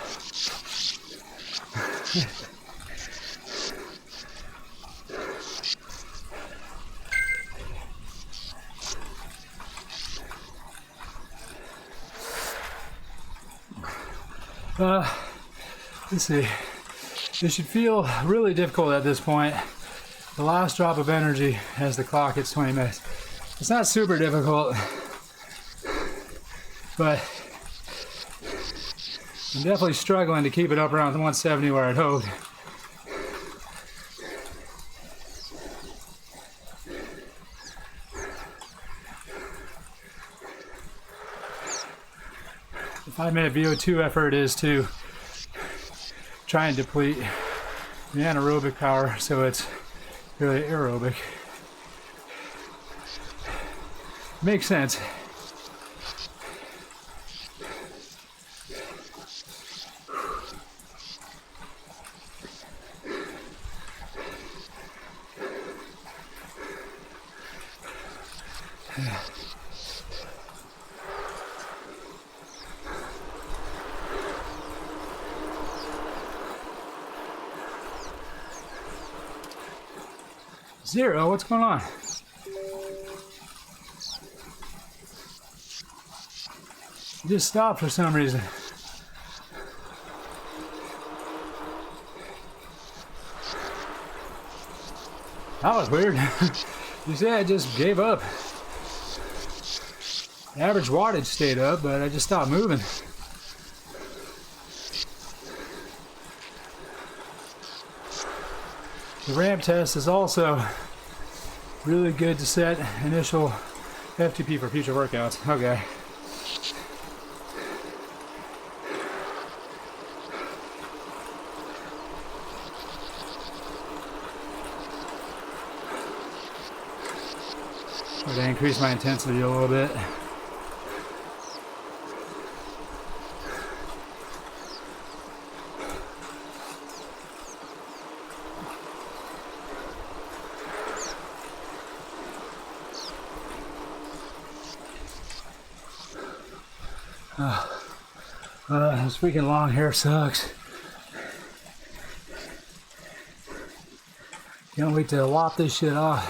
Let's see. It should feel really difficult at this point. The last drop of energy as the clock hits 20 minutes. It's not super difficult, but I'm definitely struggling to keep it up around 170 where I'd hoped. The 5-minute VO2 effort is to try and deplete the anaerobic power so it's really aerobic. Makes sense. Zero, what's going on? It just stopped for some reason. That was weird. You see, I just gave up. The average wattage stayed up, but I just stopped moving. The ramp test is also really good to set initial FTP for future workouts. Okay. I'm going to increase my intensity a little bit. This freaking long hair sucks. Can't wait to lop this shit off.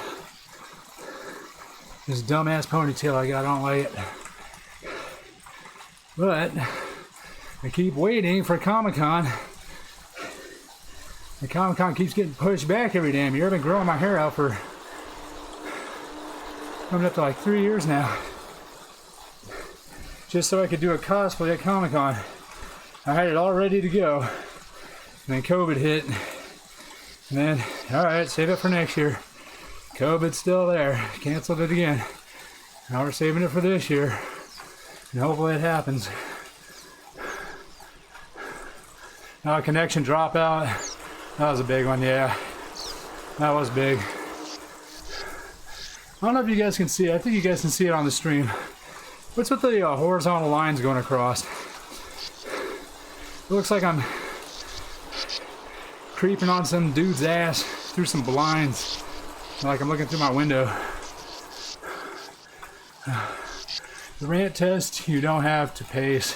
This dumbass ponytail I got, I don't like it. But I keep waiting for Comic-Con. The Comic-Con keeps getting pushed back every damn year. I've been growing my hair out for coming up to like 3 years now. Just so I could do a cosplay at Comic-Con. I had it all ready to go. And then COVID hit. And then, alright, save it for next year. COVID's still there. Canceled it again. Now we're saving it for this year. And hopefully it happens. Now connection dropout. That was a big one, yeah. That was big. I don't know if you guys can see it. I think you guys can see it on the stream. What's with the horizontal lines going across? It looks like I'm creeping on some dude's ass through some blinds. Like I'm looking through my window. The rant test, you don't have to pace.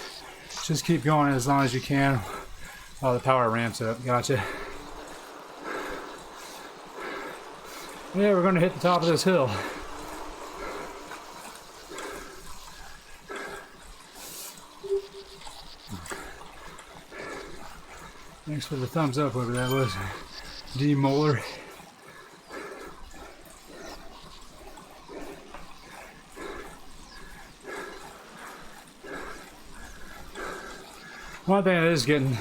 Just keep going as long as you can while the power ramps up. Gotcha. Yeah, we're going to hit the top of this hill. Thanks for the thumbs up over that was D. Moeller. One thing that is getting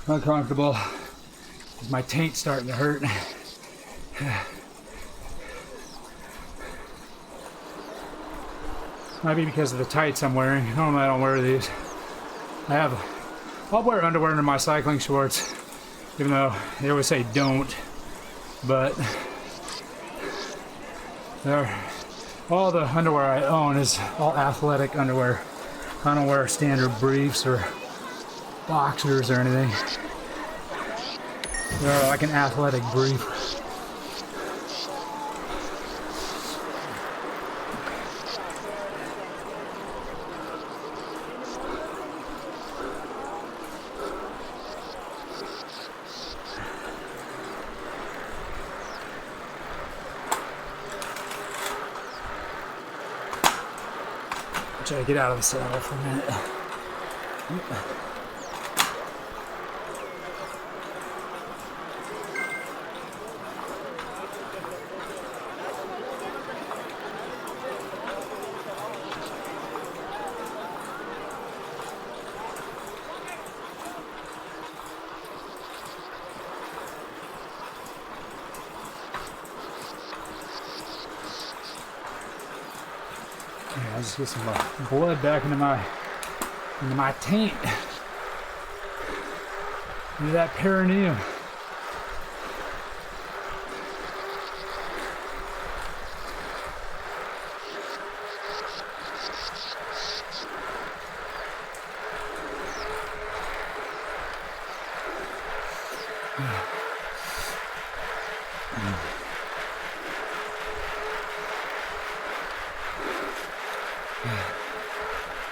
uncomfortable is my taint starting to hurt. Might be because of the tights I'm wearing. Normally I don't wear these. I'll wear underwear under my cycling shorts, even though they always say don't. But all the underwear I own is all athletic underwear. I don't wear standard briefs or boxers or anything. They're like an athletic brief. Try to get out of the saddle for a minute. Yeah, I just get some blood back into my taint. Into that perineum.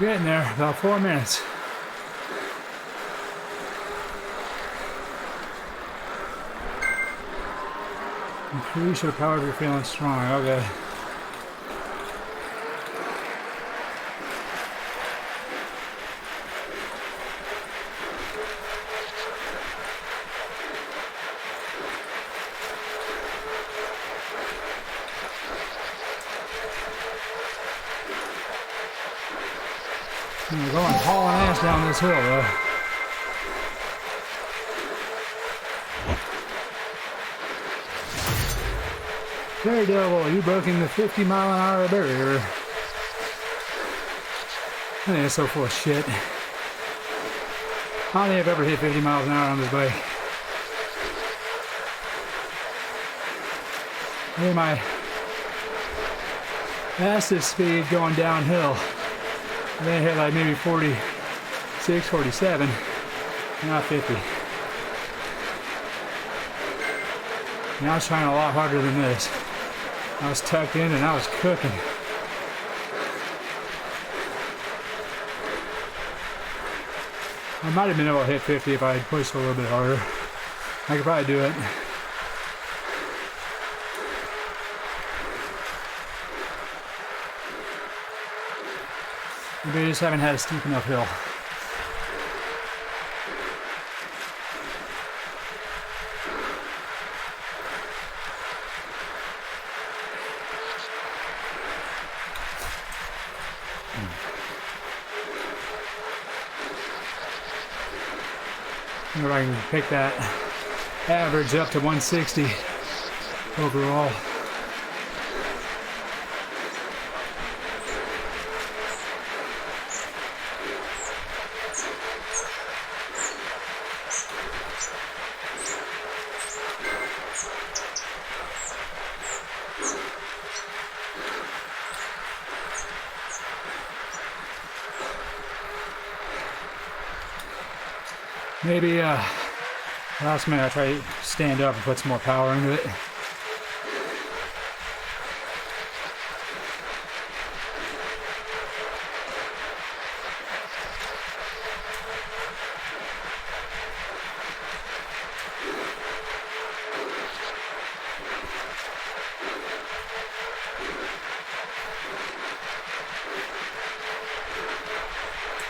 Getting there, about 4 minutes. Increase your power if you're feeling strong. Okay. I'm going hauling ass down this hill though. Daredevil, you broken the 50-mile-an-hour barrier. I think it's so full of shit. I don't think I've ever hit 50 miles an hour on this bike. I think my fastest speed going downhill, I think I hit like maybe 46, 47, not 50. Now I was trying a lot harder than this. I was tucked in and I was cooking. I might have been able to hit 50 if I had pushed a little bit harder. I could probably do it. Maybe I just haven't had a steep enough hill. I wonder if I can pick that average up to 160 overall. Maybe last minute I try to stand up and put some more power into it.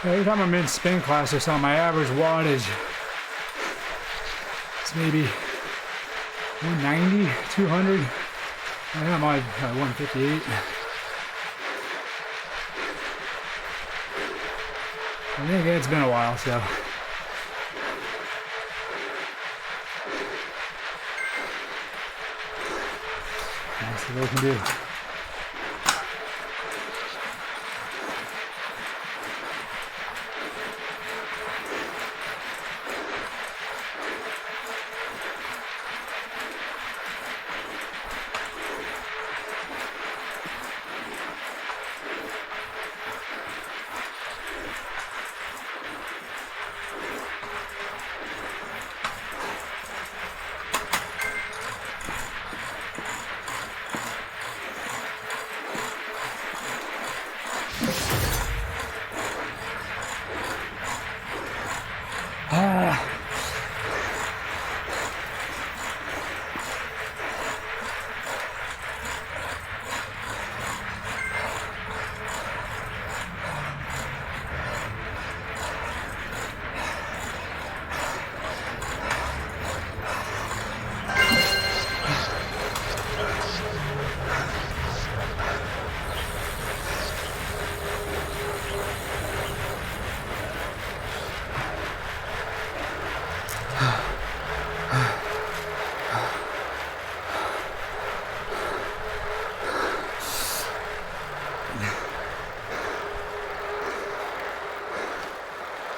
Every time I'm in spin class or something, my average wattage is maybe 190, 200. I think I'm like 158. I think it's been a while, so. That's what we can do.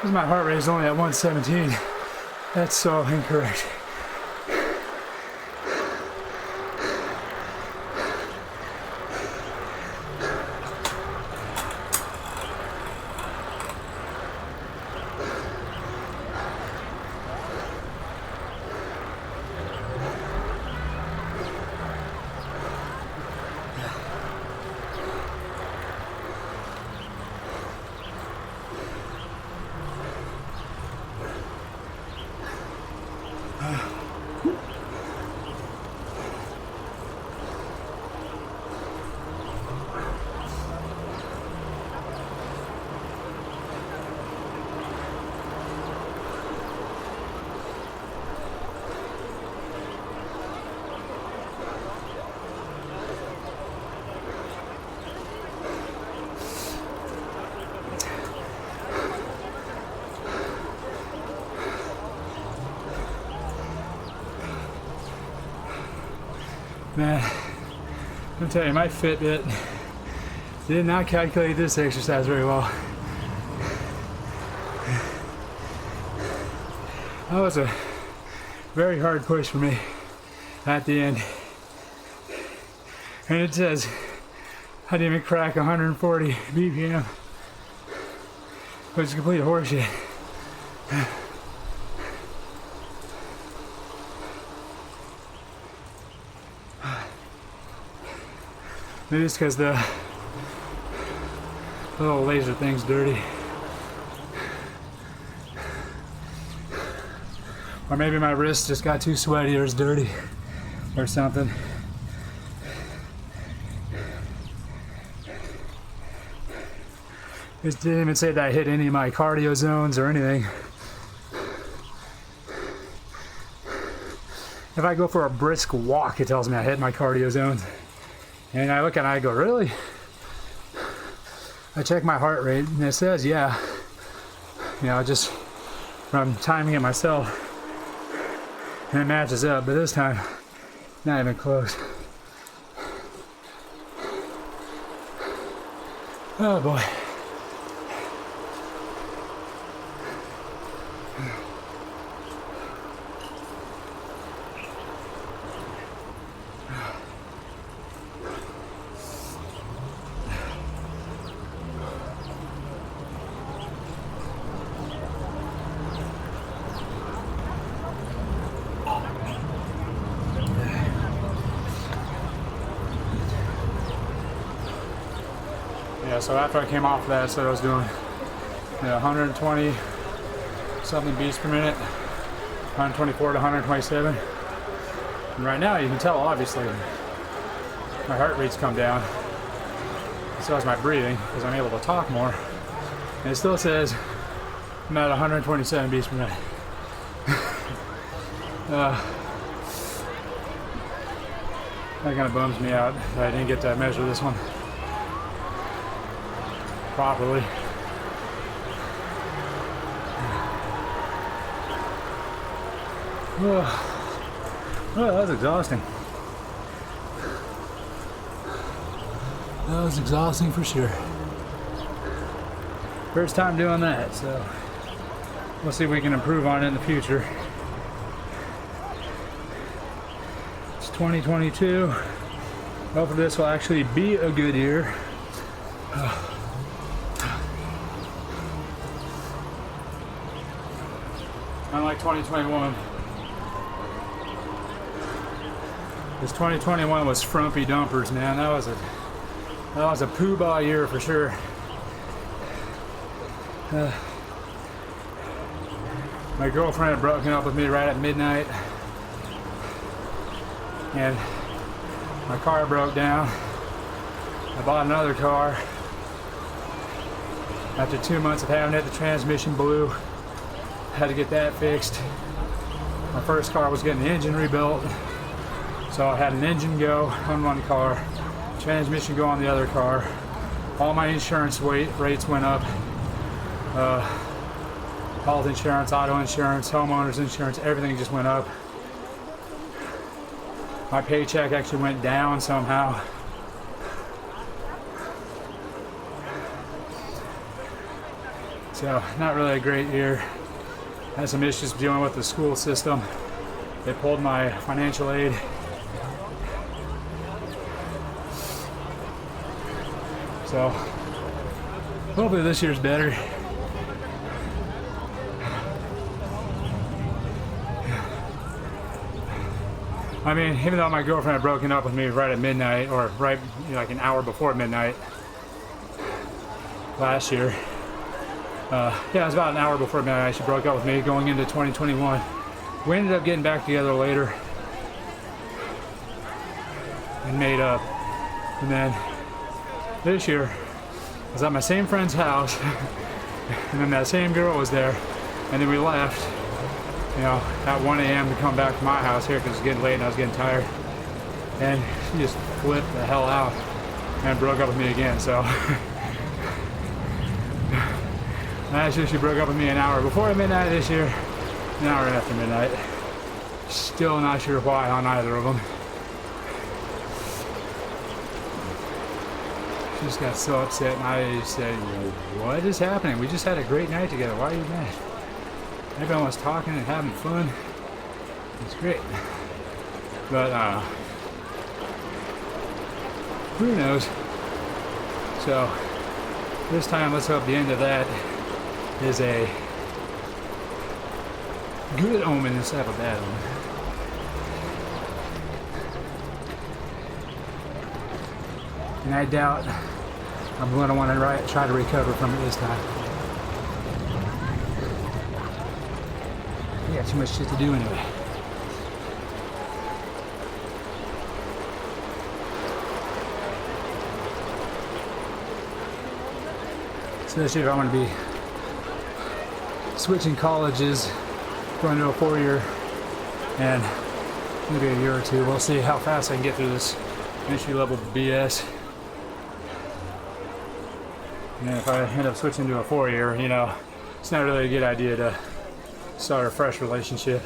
Because my heart rate is only at 117. That's so incorrect. Man, I'm telling you, my Fitbit did not calculate this exercise very well. That was a very hard push for me at the end. And it says I didn't even crack 140 BPM, which is complete horseshit. Maybe it's because the little laser thing's dirty. Or maybe my wrist just got too sweaty or it's dirty or something. It didn't even say that I hit any of my cardio zones or anything. If I go for a brisk walk, it tells me I hit my cardio zones. And I look at it and I go, really? I check my heart rate and it says, yeah. You know, just from timing it myself. And it matches up, but this time, not even close. Oh boy. Yeah, so after I came off of that, so I was doing 120 something beats per minute, 124 to 127. And right now you can tell, obviously, my heart rate's come down. So is my breathing, because I'm able to talk more. And it still says I'm at 127 beats per minute. That kind of bums me out that I didn't get to measure this one properly. Oh, that was exhausting. That was exhausting for sure. First time doing that, so we'll see if we can improve on it in the future. It's 2022. Hopefully this will actually be a good year. Unlike 2021. This 2021 was frumpy dumpers, man. That was a poobah year for sure. My girlfriend had broken up with me right at midnight, and my car broke down. I bought another car. After 2 months of having it, the transmission blew. Had to get that fixed. My first car was getting the engine rebuilt, so I had an engine go on one car, transmission go on the other car. All my insurance rates went up. Health insurance, auto insurance, homeowners insurance, everything just went up. My paycheck actually went down somehow. So not really a great year. Had some issues dealing with the school system. They pulled my financial aid. So hopefully this year's better. I mean, even though my girlfriend had broken up with me right at midnight, or right, like an hour before midnight last year. Yeah, it was about an hour before midnight she broke up with me going into 2021. We ended up getting back together later and made up. And then this year, I was at my same friend's house, and then that same girl was there, and then we left, you know, at 1 a.m. to come back to my house here because it was getting late and I was getting tired. And she just flipped the hell out and broke up with me again, so. Actually, she broke up with me an hour before midnight this year, an hour after midnight. Still not sure why on either of them. She just got so upset, and I said, what is happening? We just had a great night together. Why are you mad? Everyone was talking and having fun. It's great. But, who knows? So, this time, let's hope the end of that is a good omen instead of a bad omen. And I doubt I'm going to want to try to recover from it this time. I got too much shit to do anyway. Especially if I want to be switching colleges, going to a 4-year, and maybe a year or two. We'll see how fast I can get through this entry-level BS. And if I end up switching to a 4-year, you know, it's not really a good idea to start a fresh relationship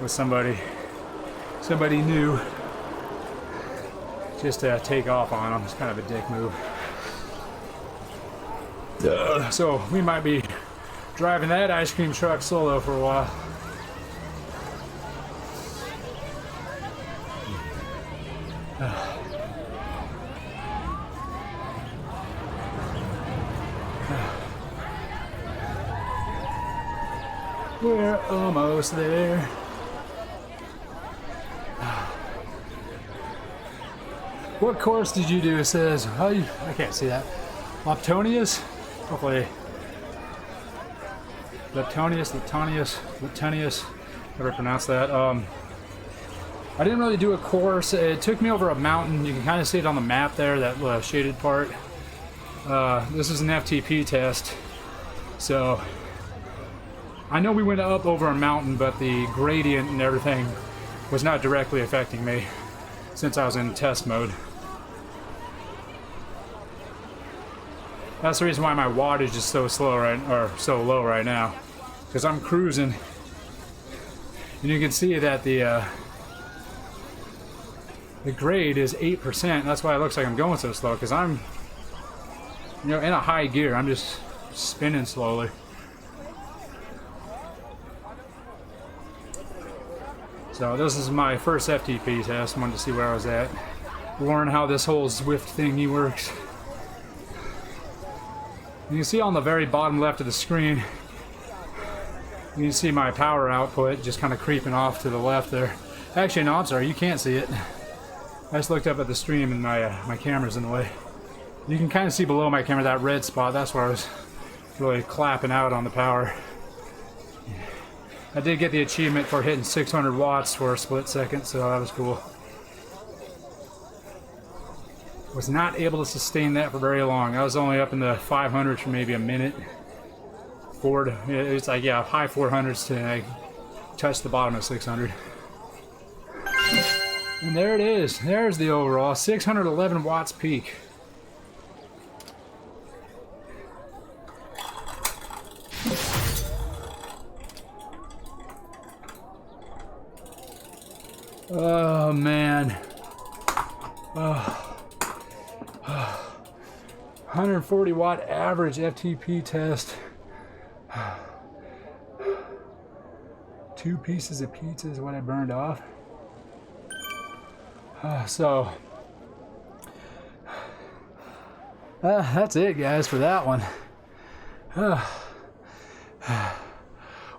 with somebody new just to take off on them. It's kind of a dick move. So we might be driving that ice cream truck solo for a while. We're almost there. What course did you do? It says, I can't see that. Leptonius? Hopefully. Leptonius, however I pronounce that. I didn't really do a course. It took me over a mountain. You can kind of see it on the map there, that shaded part. This is an FTP test. So, I know we went up over a mountain, but the gradient and everything was not directly affecting me since I was in test mode. That's the reason why my wattage is so slow so low right now, because I'm cruising, and you can see that the grade is 8%. That's why it looks like I'm going so slow, because I'm, you know, in a high gear. I'm just spinning slowly. So this is my first FTP test. I wanted to see where I was at, learn how this whole Zwift thingy works. You can see on the very bottom left of the screen, you can see my power output just kind of creeping off to the left there. Actually, no, I'm sorry, you can't see it. I just looked up at the stream and my camera's in the way. You can kind of see below my camera that red spot. That's where I was really clapping out on the power. I did get the achievement for hitting 600 watts for a split second, so that was cool. Was not able to sustain that for very long. I was only up in the 500s for maybe a minute. It's like, yeah, high 400s to I touch the bottom of 600. And there it is. There's the overall 611 watts peak. Oh man. 140 watt average FTP test. 2 pieces of pizza is what I burned off. That's it, guys, for that one.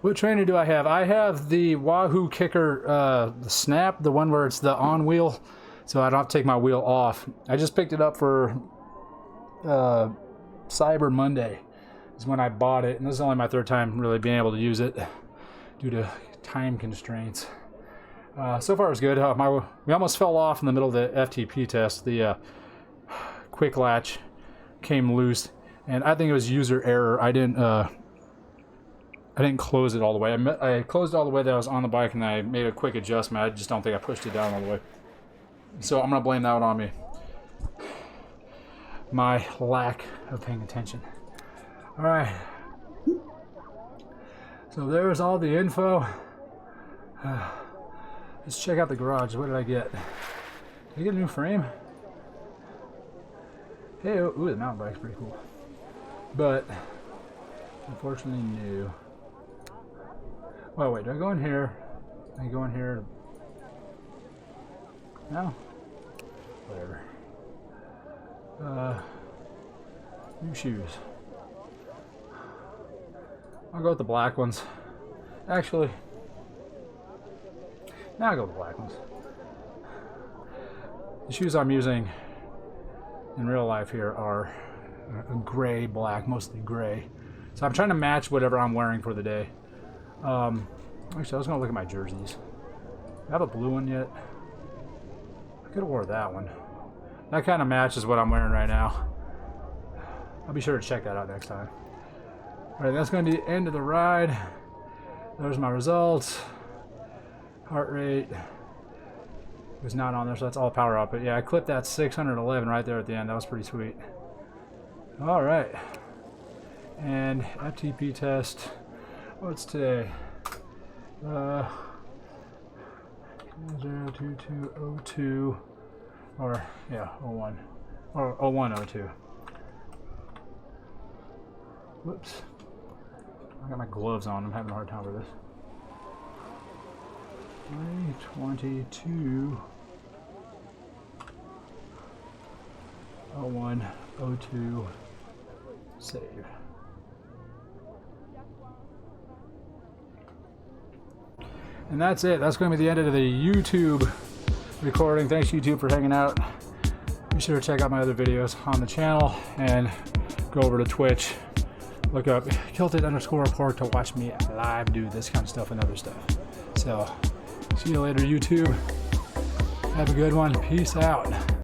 What trainer do I have? I have the Wahoo Kicker the Snap, the one where it's the on wheel, so I don't have to take my wheel off. I just picked it up for Cyber Monday is when I bought it, and this is only my 3rd time really being able to use it due to time constraints. So far it's good. We almost fell off in the middle of the FTP test. The quick latch came loose, and I think it was user error. I didn't close it all the way. I closed it all the way that I was on the bike, and I made a quick adjustment. I just don't think I pushed it down all the way. So I'm gonna blame that one on me. My lack of paying attention. All right. So there's all the info. Let's check out the garage. What did I get? Did I get a new frame? Hey, ooh, the mountain bike's pretty cool. But, unfortunately new. Well, wait, do I go in here? I go in here? No? Whatever. New shoes. I'll go with the black ones. Actually, now I'll go with the black ones. The shoes I'm using in real life here are gray, black, mostly gray. So I'm trying to match whatever I'm wearing for the day. Actually, I was going to look at my jerseys. Do I have a blue one yet? I could have wore that one. That kind of matches what I'm wearing right now. I'll be sure to check that out next time. Alright, that's going to be the end of the ride. There's my results. Heart rate was not on there, so that's all power output. Yeah, I clipped that 611 right there at the end. That was pretty sweet. Alright. And FTP test. What's today? 02202. Or, yeah, 01. Or 0102. Whoops. I got my gloves on. I'm having a hard time with this. 322. 0102. Save. And that's it. That's going to be the end of the YouTube recording. Thanks, YouTube, for hanging out. Be sure to check out my other videos on the channel and go over to Twitch. Look up kilted_report to watch me live do this kind of stuff and other stuff. So, see you later, YouTube. Have a good one. Peace out.